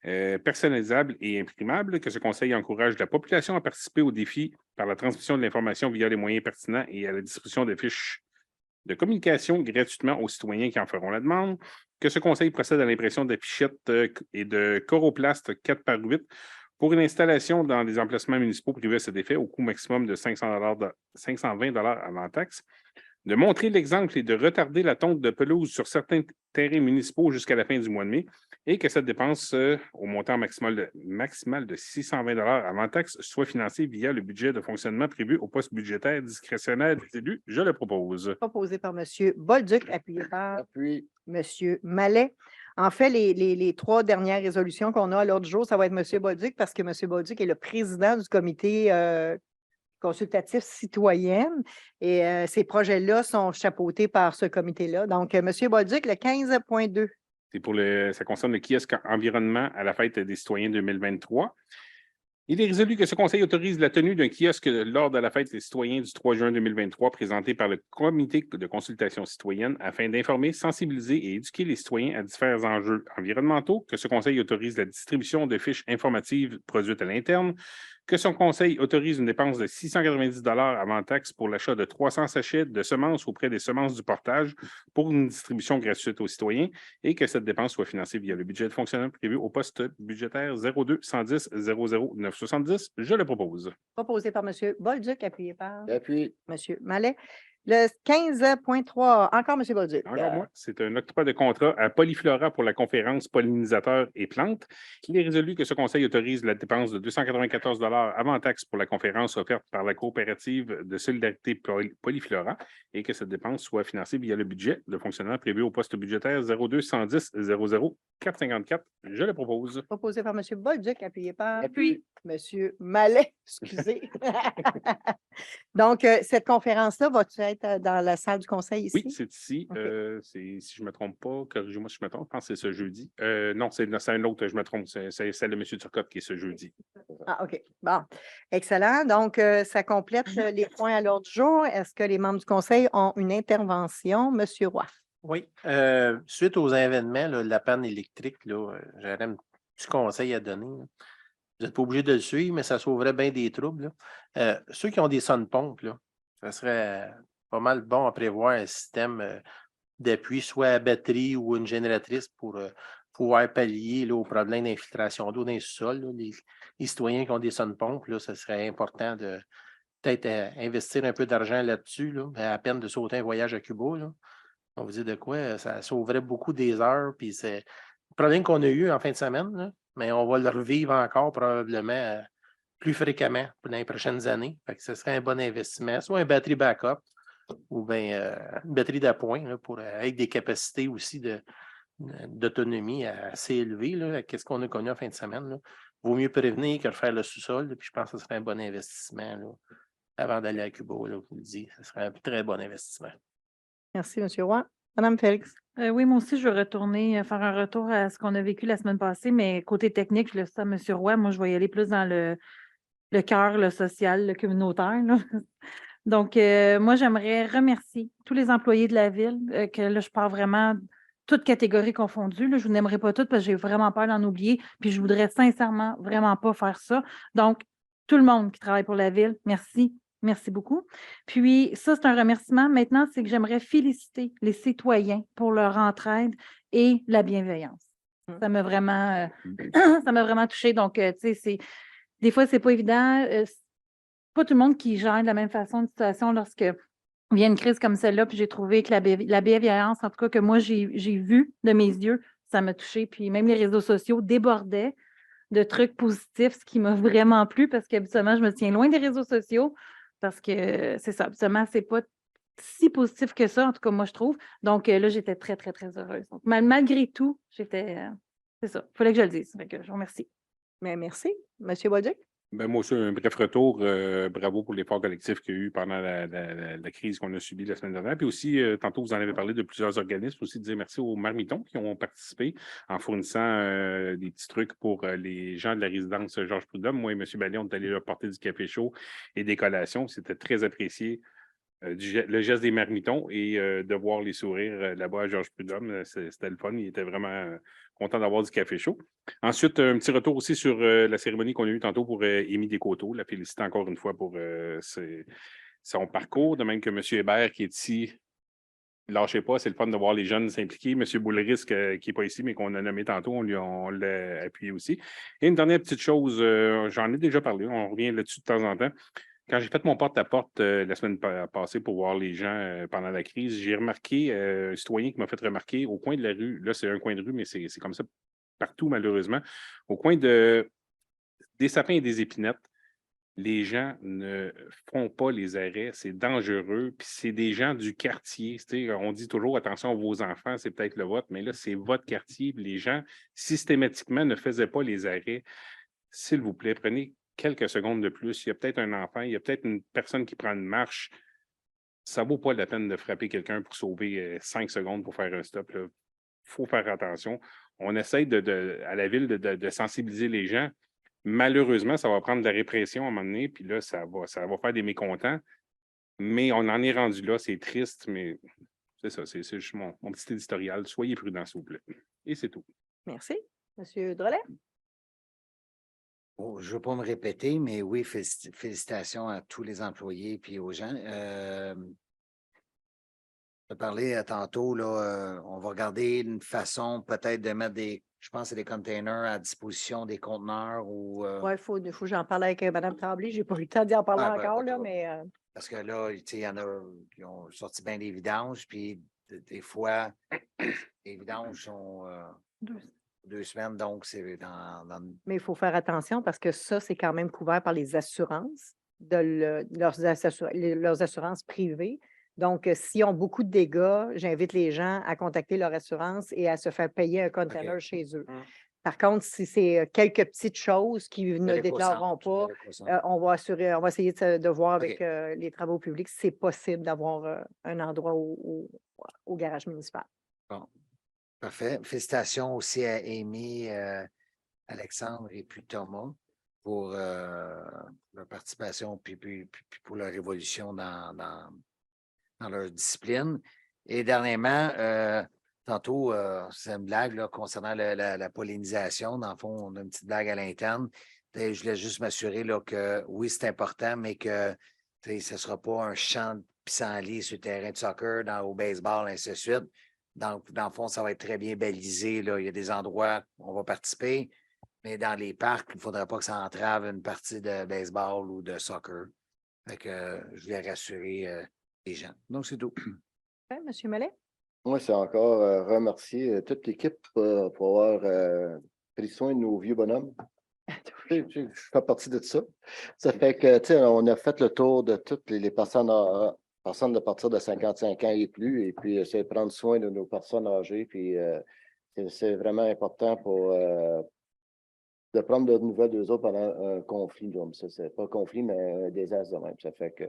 personnalisables et imprimables, que ce conseil encourage la population à participer au défi par la transmission de l'information via les moyens pertinents et à la distribution de fiches de communication gratuitement aux citoyens qui en feront la demande, que ce conseil procède à l'impression d'affichettes et de coroplaste 4x8 pour une installation dans des emplacements municipaux privés à cet effet au coût maximum de 520 avant taxe, de montrer l'exemple et de retarder la tonte de pelouse sur certains terrains municipaux jusqu'à la fin du mois de mai et que cette dépense au montant maximal de 620 avant taxe soit financée via le budget de fonctionnement prévu au poste budgétaire discrétionnaire des élus. Je le propose. Proposé par M. Bolduc, appuyé par Appui. M. Mallet. En fait, les 3 dernières résolutions qu'on a à l'ordre du jour, ça va être M. Bolduc parce que M. Bolduc est le président du comité consultatif citoyenne et ces projets-là sont chapeautés par ce comité-là. Donc, M. Bolduc, le 15.2. Ça concerne le kiosque environnement à la fête des citoyens 2023. Il est résolu que ce conseil autorise la tenue d'un kiosque lors de la fête des citoyens du 3 juin 2023 présenté par le comité de consultation citoyenne afin d'informer, sensibiliser et éduquer les citoyens à différents enjeux environnementaux, que ce conseil autorise la distribution de fiches informatives produites à l'interne, que son conseil autorise une dépense de 690 avant taxe pour l'achat de 300 sachets de semences auprès des semences du portage pour une distribution gratuite aux citoyens et que cette dépense soit financée via le budget de fonctionnement prévu au poste budgétaire 02 110 00 970. Je le propose. Proposé par M. Bolduc, appuyé par Appui. M. Mallet. Le 15.3, encore M. Bolduc. Encore moi, c'est un octroi de contrat à Polyflora pour la conférence Pollinisateurs et plantes. Il est résolu que ce conseil autorise la dépense de 294 avant taxe pour la conférence offerte par la coopérative de solidarité Polyflora et que cette dépense soit financée via le budget de fonctionnement prévu au poste budgétaire 02 110 00 454. Je le propose. Proposé par M. Bolduc, appuyé par Appui. M. Mallet. Excusez. Donc, cette conférence-là va-tu être dans la salle du conseil ici? Oui, c'est ici. OK. Si je ne me trompe pas, corrigez-moi si je me trompe, je pense que c'est ce jeudi. Non, c'est un autre, je me trompe. C'est celle de M. Turcotte qui est ce jeudi. Ah, OK. Bon, excellent. Donc, ça complète les points à l'ordre du jour. Est-ce que les membres du conseil ont une intervention? Monsieur Roy. Oui, suite aux événements, là, la panne électrique, là, j'aurais un petit conseil à donner. Là. Vous n'êtes pas obligé de le suivre, mais ça sauverait bien des troubles. Ceux qui ont des sonnepompes, là, ça serait pas mal bon à prévoir un système d'appui, soit à batterie ou une génératrice pour pouvoir pallier là, aux problèmes d'infiltration d'eau dans les sous-sols. Les citoyens qui ont des sonnepompes, là, ça serait important de peut-être investir un peu d'argent là-dessus, là, à peine de sauter un voyage à Cuba. Là. On vous dit de quoi? Ça sauverait beaucoup des heures. Puis c'est le problème qu'on a eu en fin de semaine, là, mais on va le revivre encore probablement plus fréquemment dans les prochaines années. Fait que ce serait un bon investissement, soit un batterie backup ou bien une batterie d'appoint là, avec des capacités aussi d'autonomie assez élevées. Qu'est-ce qu'on a connu en fin de semaine? Là. Vaut mieux prévenir que refaire le sous-sol. Puis je pense que ce serait un bon investissement là, avant d'aller à Cuba. Là, je vous le dis, ce serait un très bon investissement. Merci, M. Roy. Mme Félix. Oui, moi aussi, je veux retourner, faire un retour à ce qu'on a vécu la semaine passée, mais côté technique, je laisse ça à M. Roy. Moi, je vais y aller plus dans le cœur, le social, le communautaire. Là. Donc, moi, j'aimerais remercier tous les employés de la ville, que là, je parle vraiment toutes catégories confondues. Là. Je vous n'aimerais pas toutes parce que j'ai vraiment peur d'en oublier. Puis, je voudrais sincèrement vraiment pas faire ça. Donc, tout le monde qui travaille pour la ville, merci. Merci beaucoup. Puis, ça, c'est un remerciement. Maintenant, c'est que j'aimerais féliciter les citoyens pour leur entraide et la bienveillance. Ça m'a vraiment, ça m'a vraiment touchée. Donc, tu sais, des fois, c'est pas évident. Pas tout le monde qui gère de la même façon une situation lorsque vient une crise comme celle-là. Puis, j'ai trouvé que la bienveillance, en tout cas, que moi, j'ai vu de mes yeux, ça m'a touchée. Puis, même les réseaux sociaux débordaient de trucs positifs, ce qui m'a vraiment plu parce qu'habituellement, je me tiens loin des réseaux sociaux. Parce que c'est ça, absolument, c'est pas si positif que ça, en tout cas, moi, je trouve. Donc là, j'étais très, très, très heureuse. Donc, malgré tout, j'étais. C'est ça, il fallait que je le dise. Fait que je vous remercie. Mais merci. M. Bolduc. Ben, moi aussi, un bref retour. Bravo pour l'effort collectif qu'il y a eu pendant la crise qu'on a subie la semaine dernière. Puis aussi, tantôt, vous en avez parlé de plusieurs organismes. Aussi, dire merci aux marmitons qui ont participé en fournissant des petits trucs pour les gens de la résidence Georges Prudhomme. Moi et M. Ballet, on est allés leur porter du café chaud et des collations. C'était très apprécié le geste des marmitons et de voir les sourires là-bas à Georges Prudhomme. C'était le fun. Il était vraiment content d'avoir du café chaud. Ensuite, un petit retour aussi sur la cérémonie qu'on a eue tantôt pour Émy Descoteaux. La féliciter encore une fois pour son parcours, de même que M. Hébert qui est ici. Lâchez pas, c'est le fun de voir les jeunes s'impliquer. M. Boulris, qui n'est pas ici, mais qu'on a nommé tantôt, on l'a appuyé aussi. Et une dernière petite chose, j'en ai déjà parlé, on revient là-dessus de temps en temps. Quand j'ai fait mon porte-à-porte la semaine passée pour voir les gens pendant la crise, j'ai remarqué un citoyen qui m'a fait remarquer au coin de la rue, là c'est un coin de rue, mais c'est comme ça partout malheureusement, au coin des sapins et des épinettes, les gens ne font pas les arrêts, c'est dangereux, puis c'est des gens du quartier. On dit toujours attention à vos enfants, c'est peut-être le vôtre, mais là, c'est votre quartier, puis les gens systématiquement ne faisaient pas les arrêts. S'il vous plaît, prenez quelques secondes de plus. Il y a peut-être un enfant, il y a peut-être une personne qui prend une marche. Ça ne vaut pas la peine de frapper quelqu'un pour sauver 5 secondes pour faire un stop. Il faut faire attention. On essaie à la ville de sensibiliser les gens. Malheureusement, ça va prendre de la répression à un moment donné, puis là, ça va faire des mécontents. Mais on en est rendu là, c'est triste, mais c'est ça, c'est juste mon petit éditorial. Soyez prudents, s'il vous plaît. Et c'est tout. Merci. Monsieur Drolet? Je ne veux pas me répéter, mais oui, félicitations à tous les employés et aux gens. Je parlais tantôt, là, on va regarder une façon peut-être de mettre je pense, c'est des containers à disposition des conteneurs ou. Oui, il faut que j'en parle avec Mme Tremblay. Je n'ai pas eu le temps d'y en parler encore, pas là, trop. mais. Parce que là, il y en a qui ont sorti bien des vidanges, puis des fois, les vidanges sont 2 semaines, donc c'est Mais il faut faire attention parce que ça, c'est quand même couvert par les assurances, leurs assurances privées. Donc, s'ils ont beaucoup de dégâts, j'invite les gens à contacter leur assurance et à se faire payer un container chez eux. Par contre, si c'est quelques petites choses qui ne déclareront pas, on va essayer de voir avec les travaux publics si c'est possible d'avoir un endroit au garage municipal. Bon, parfait. Félicitations aussi à Amy, Alexandre et puis Thomas pour leur participation puis pour leur évolution dans leur discipline. Et dernièrement, tantôt, c'est une blague là, concernant la pollinisation. Dans le fond, on a une petite blague à l'interne. Je voulais juste m'assurer là, que oui, c'est important, mais que ce ne sera pas un champ de pissenlit sur le terrain de soccer, au baseball, ainsi de suite. Dans le fond, ça va être très bien balisé. Là. Il y a des endroits où on va participer, mais dans les parcs, il ne faudra pas que ça entrave une partie de baseball ou de soccer. Fait que je voulais rassurer les gens. Donc, c'est tout. Oui, M. Mollet? Moi, c'est encore remercier toute l'équipe pour avoir pris soin de nos vieux bonhommes. Je fais partie de ça. Ça fait que, tu sais, on a fait le tour de toutes les personnes de partir de 55 ans et plus, et puis c'est prendre soin de nos personnes âgées, puis c'est vraiment important de prendre de nouvelles d'eux autres pendant un conflit. C'est pas un conflit, mais un désastre de même. Ça fait que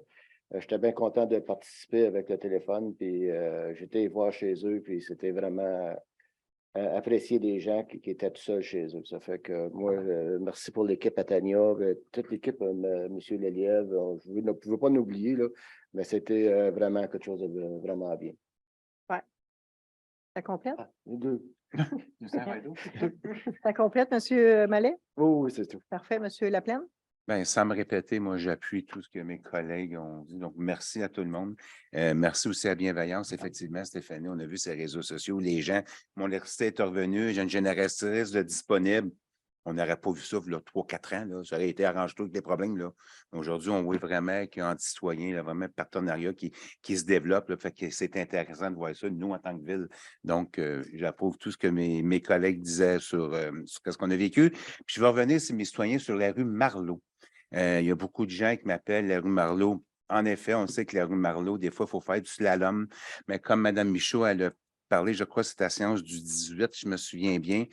j'étais bien content de participer avec le téléphone, puis j'étais voir chez eux, puis c'était vraiment apprécier des gens qui étaient tout seuls chez eux. Ça fait que moi, merci pour l'équipe à Tania, toute l'équipe, M. Lelièvre, je ne pouvais pas nous oublier, là, mais c'était vraiment quelque chose de vraiment bien. Oui. Ça complète? Les deux. Ça complète, M. Mollet? Oui, c'est tout. Parfait, M. Laplaine? Bien, sans me répéter, moi, j'appuie tout ce que mes collègues ont dit. Donc, merci à tout le monde. Merci aussi à Bienveillance. Effectivement, Stéphanie, on a vu ces réseaux sociaux. Les gens, mon électricité est revenue, j'ai une génératrice de disponible. On n'aurait pas vu ça il y a 3-4 ans. Là. Ça aurait été arrange-tout avec des problèmes. Là. Aujourd'hui, on voit vraiment qu'il y a un citoyen, vraiment un partenariat qui se développe. Là. Fait que c'est intéressant de voir ça, nous, en tant que ville. Donc, j'approuve tout ce que mes collègues disaient sur ce qu'on a vécu. Puis je vais revenir, c'est mes citoyens, sur la rue Marleau. Il y a beaucoup de gens qui m'appellent la rue Marleau. En effet, on sait que la rue Marleau, des fois, il faut faire du slalom. Mais comme Mme Michaud, elle a parlé, je crois, c'était la séance du 18, je me souviens bien,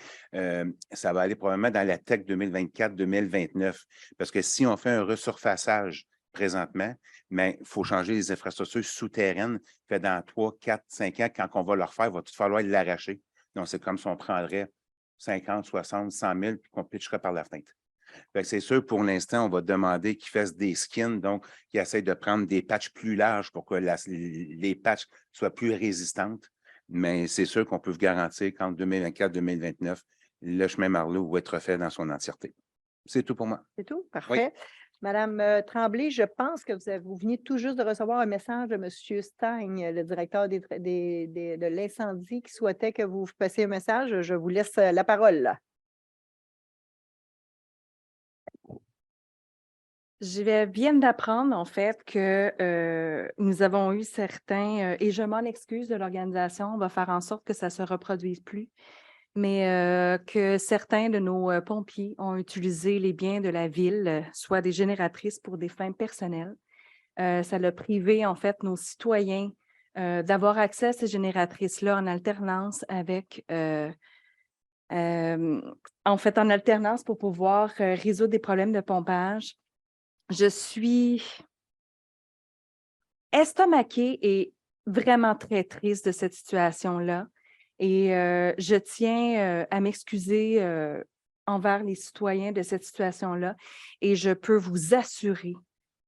ça va aller probablement dans la TEC 2024-2029. Parce que si on fait un resurfaçage présentement, mais il faut changer les infrastructures souterraines. Fait dans 3, 4, 5 ans, quand on va le refaire, il va tout falloir l'arracher. Donc, c'est comme si on prendrait 50, 60, 100 000 puis qu'on pitcherait par la fenêtre. Fait que c'est sûr, pour l'instant, on va demander qu'ils fassent des skins, donc qu'ils essayent de prendre des patchs plus larges pour que les patchs soient plus résistantes. Mais c'est sûr qu'on peut vous garantir qu'en 2024 2029, le chemin Marleau va être fait dans son entièreté. C'est tout pour moi. C'est tout? Parfait. Madame Tremblay, je pense que vous veniez tout juste de recevoir un message de M. Stein, le directeur de l'incendie, qui souhaitait que vous passiez un message. Je vous laisse la parole. Là. Viens d'apprendre, en fait, que nous avons eu certains, et je m'en excuse de l'organisation, on va faire en sorte que ça ne se reproduise plus, mais que certains de nos pompiers ont utilisé les biens de la ville, soit des génératrices pour des fins personnelles. Ça l'a privé, en fait, nos citoyens d'avoir accès à ces génératrices-là en alternance avec, en alternance pour pouvoir résoudre des problèmes de pompage. Je suis estomaquée et vraiment très triste de cette situation-là. Et je tiens à m'excuser envers les citoyens de cette situation-là. Et je peux vous assurer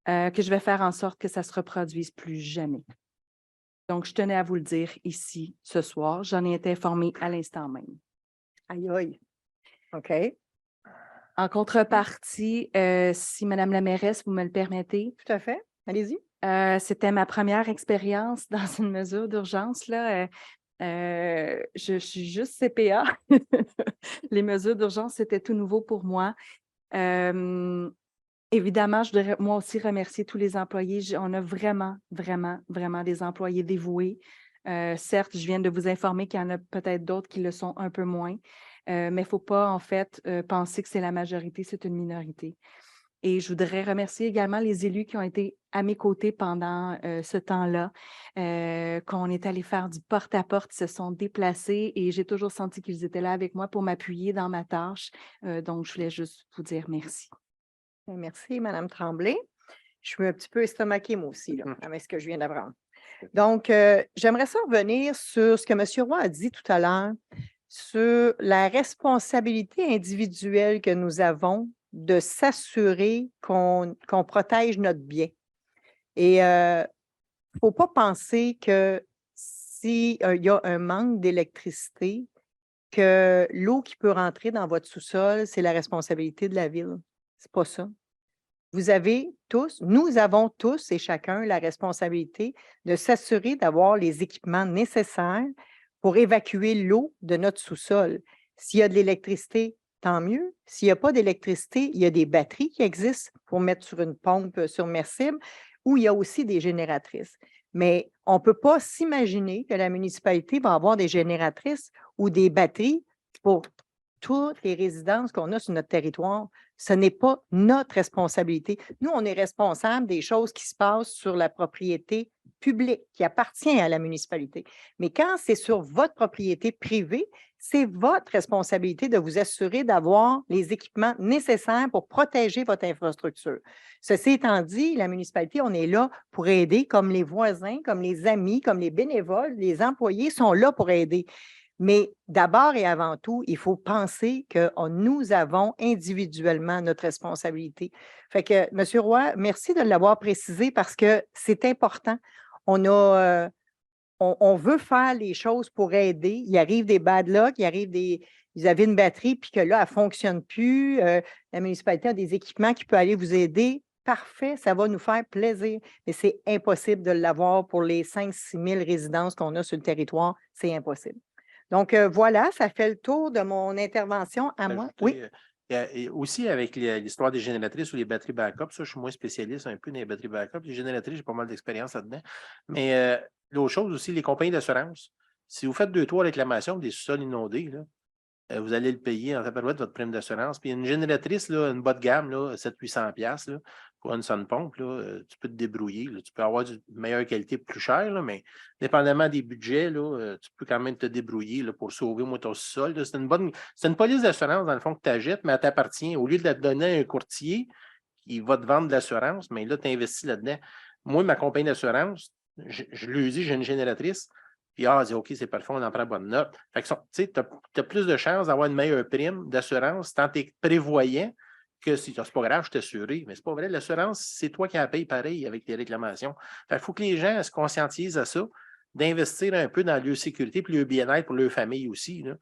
que je vais faire en sorte que ça ne se reproduise plus jamais. Donc, je tenais à vous le dire ici ce soir. J'en ai été informée à l'instant même. Aïe, aïe. OK. En contrepartie, si Madame la mairesse, vous me le permettez. Tout à fait. Allez-y. C'était ma première expérience dans une mesure d'urgence, là. Je suis juste CPA. Les mesures d'urgence, c'était tout nouveau pour moi. Évidemment, je voudrais moi aussi remercier tous les employés. On a vraiment, vraiment, vraiment des employés dévoués. Certes, je viens de vous informer qu'il y en a peut-être d'autres qui le sont un peu moins, mais il ne faut pas, en fait, penser que c'est la majorité, c'est une minorité. Et je voudrais remercier également les élus qui ont été à mes côtés pendant ce temps-là, qu'on est allé faire du porte-à-porte, ils se sont déplacés et j'ai toujours senti qu'ils étaient là avec moi pour m'appuyer dans ma tâche. Donc, je voulais juste vous dire merci. Merci, Madame Tremblay. Je suis un petit peu estomaquée, moi aussi, là, avec ce que je viens d'apprendre. Donc, j'aimerais ça revenir sur ce que M. Roy a dit tout à l'heure, sur la responsabilité individuelle que nous avons de s'assurer qu'on protège notre bien. Et il ne faut pas penser que s'il y a un manque d'électricité, que l'eau qui peut rentrer dans votre sous-sol, c'est la responsabilité de la ville. Ce n'est pas ça. Vous avez tous, nous avons tous et chacun la responsabilité de s'assurer d'avoir les équipements nécessaires pour évacuer l'eau de notre sous-sol. S'il y a de l'électricité, tant mieux. S'il n'y a pas d'électricité, il y a des batteries qui existent pour mettre sur une pompe submersible ou il y a aussi des génératrices. Mais on ne peut pas s'imaginer que la municipalité va avoir des génératrices ou des batteries pour toutes les résidences qu'on a sur notre territoire. Ce n'est pas notre responsabilité. Nous, on est responsable des choses qui se passent sur la propriété publique qui appartient à la municipalité. Mais quand c'est sur votre propriété privée, c'est votre responsabilité de vous assurer d'avoir les équipements nécessaires pour protéger votre infrastructure. Ceci étant dit, la municipalité, on est là pour aider, comme les voisins, comme les amis, comme les bénévoles, les employés sont là pour aider. Mais d'abord et avant tout, il faut penser que nous avons individuellement notre responsabilité. Fait que, M. Roy, merci de l'avoir précisé parce que c'est important. On veut faire les choses pour aider. Il arrive des bad luck, vous avez une batterie, puis que là, elle ne fonctionne plus. La municipalité a des équipements qui peuvent aller vous aider. Parfait, ça va nous faire plaisir. Mais c'est impossible de l'avoir pour les 5-6 000 résidences qu'on a sur le territoire. C'est impossible. Donc, voilà, ça fait le tour de mon intervention à moi. Oui. Et aussi, avec l'histoire des génératrices ou les batteries backup, ça, je suis moins spécialiste un peu dans les batteries backup. Les génératrices, j'ai pas mal d'expérience là-dedans. Mais l'autre chose aussi, les compagnies d'assurance. Si vous faites 2-3 réclamations des sous-sols inondés, là, vous allez le payer en tabarouette votre prime d'assurance. Puis une génératrice, là, une bas de gamme, 700-800$, pour une sonne-pompe, tu peux te débrouiller. Là. Tu peux avoir une meilleure qualité plus chère, là, mais dépendamment des budgets, là, tu peux quand même te débrouiller là, pour sauver au moins ton sous-sol. C'est une police d'assurance, dans le fond, que tu achètes, mais elle t'appartient. Au lieu de la donner à un courtier qui va te vendre de l'assurance, mais là, tu investis là-dedans. Moi, ma compagnie d'assurance, je lui dis, j'ai une génératrice. Puis, dit, OK, c'est parfait, on en prend bonne note. Fait que, tu as plus de chances d'avoir une meilleure prime d'assurance tant tu es prévoyant que c'est pas grave, je suis assuré. Mais c'est pas vrai. L'assurance, c'est toi qui la payes pareil avec tes réclamations. Il faut que les gens se conscientisent à ça, d'investir un peu dans leur sécurité et leur bien-être pour leur famille aussi, là.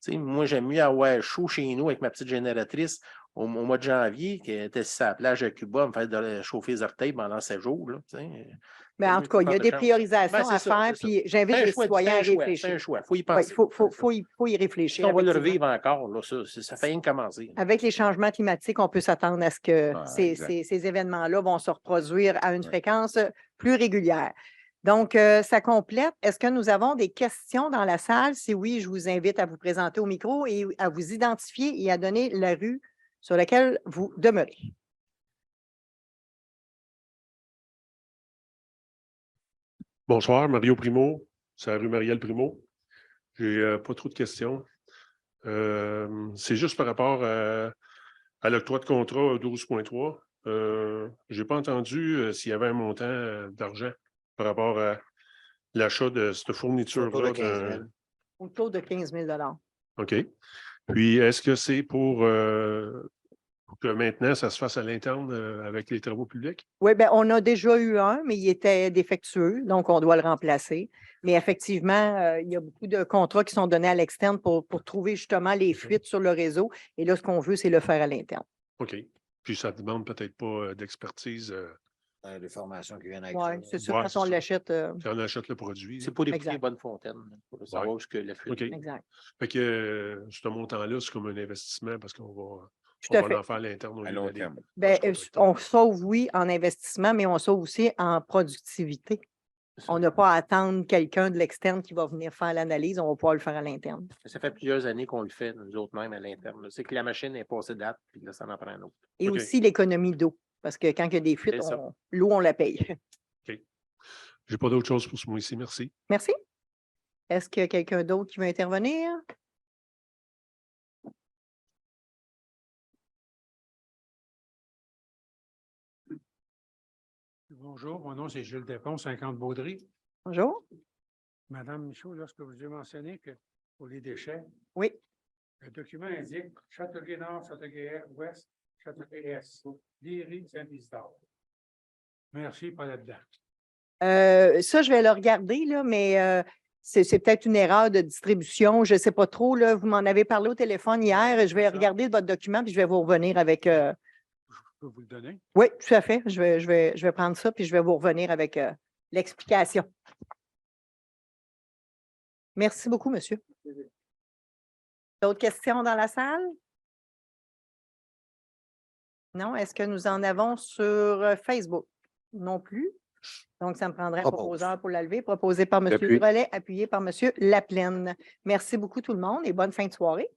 Moi, j'aime mieux avoir chaud chez nous avec ma petite génératrice au mois de janvier, qui était sur la plage à Cuba, me faire chauffer les orteils pendant 7 jours. Là, Mais en tout cas, il y a des priorisations à faire, puis j'invite les citoyens à réfléchir. C'est un choix. Il faut y Oui, penser. faut y réfléchir. On va le effectivement. revivre encore. Là, ça fait rien que commencer. Avec les changements climatiques, on peut s'attendre à ce que Ah, ces exact. événements-là vont se reproduire à une fréquence plus régulière. Donc, ça complète. Est-ce que nous avons des questions dans la salle? Si oui, je vous invite à vous présenter au micro et à vous identifier et à donner la rue sur laquelle vous demeurez. Bonsoir, Mario Primo, c'est la rue Marielle Primo. J'ai pas trop de questions. C'est juste par rapport à l'octroi de contrat 12.3. Je n'ai pas entendu s'il y avait un montant d'argent par rapport à l'achat de cette Autour de fourniture-là. 15 000. Autour de 15 000 OK. Puis, est-ce que c'est pour que maintenant, ça se fasse à l'interne avec les travaux publics? Oui, bien, on a déjà eu un, mais il était défectueux, donc on doit le remplacer. Mais effectivement, il y a beaucoup de contrats qui sont donnés à l'externe pour trouver justement les fuites sur le réseau. Et là, ce qu'on veut, c'est le faire à l'interne. OK. Puis, ça ne demande peut-être pas d'expertise. Les formations qui viennent avec Oui, ça. c'est sûr, Ouais, quand c'est on ça. l'achète. Quand on achète le produit. C'est pour écouter Exact. Bonnefontaine, pour savoir ce que la fuite. OK. Exact. Fait que ce montant-là, c'est comme un investissement parce qu'on va, Tout à on fait. va en faire à l'interne au À lieu long d'aller- terme. Ben, Parce que- on sauve, oui, en investissement, mais on sauve aussi en productivité. On n'a pas à attendre quelqu'un de l'externe qui va venir faire l'analyse, on va pouvoir le faire à l'interne. Ça fait plusieurs années qu'on le fait, nous autres même à l'interne. là. C'est que la machine est passée date, puis là, ça en prend un autre. Et OK. aussi l'économie d'eau, parce que quand il y a des fuites, C'est ça. l'eau, on la paye. J'ai pas d'autre chose pour ce mois-ci. Merci. Merci. Est-ce qu'il y a quelqu'un d'autre qui veut intervenir? Bonjour, mon nom c'est Jules Despons, 50 Baudry. Bonjour. Madame Michaud, lorsque vous avez mentionné que pour les déchets, Oui. le document indique Châteauguay-Nord, Châteauguay-Ouest, Châteauguay-Est, Léry, Saint-Isidore. Merci, pas là-dedans. Ça, je vais le regarder, là, mais c'est peut-être une erreur de distribution. Je ne sais pas trop. Là, vous m'en avez parlé au téléphone hier. Je vais regarder votre document puis je vais vous revenir avec. Je peux vous le donner? Oui, tout à fait. Je vais prendre ça puis je vais vous revenir avec l'explication. Merci beaucoup, monsieur. D'autres questions dans la salle? Non? Est-ce que nous en avons sur Facebook? Non plus. Donc, ça me prendrait un Propose. proposeur pour la lever, proposé par M. J'appuie. Drolet, appuyé par M. Laplaine. Merci beaucoup tout le monde et bonne fin de soirée.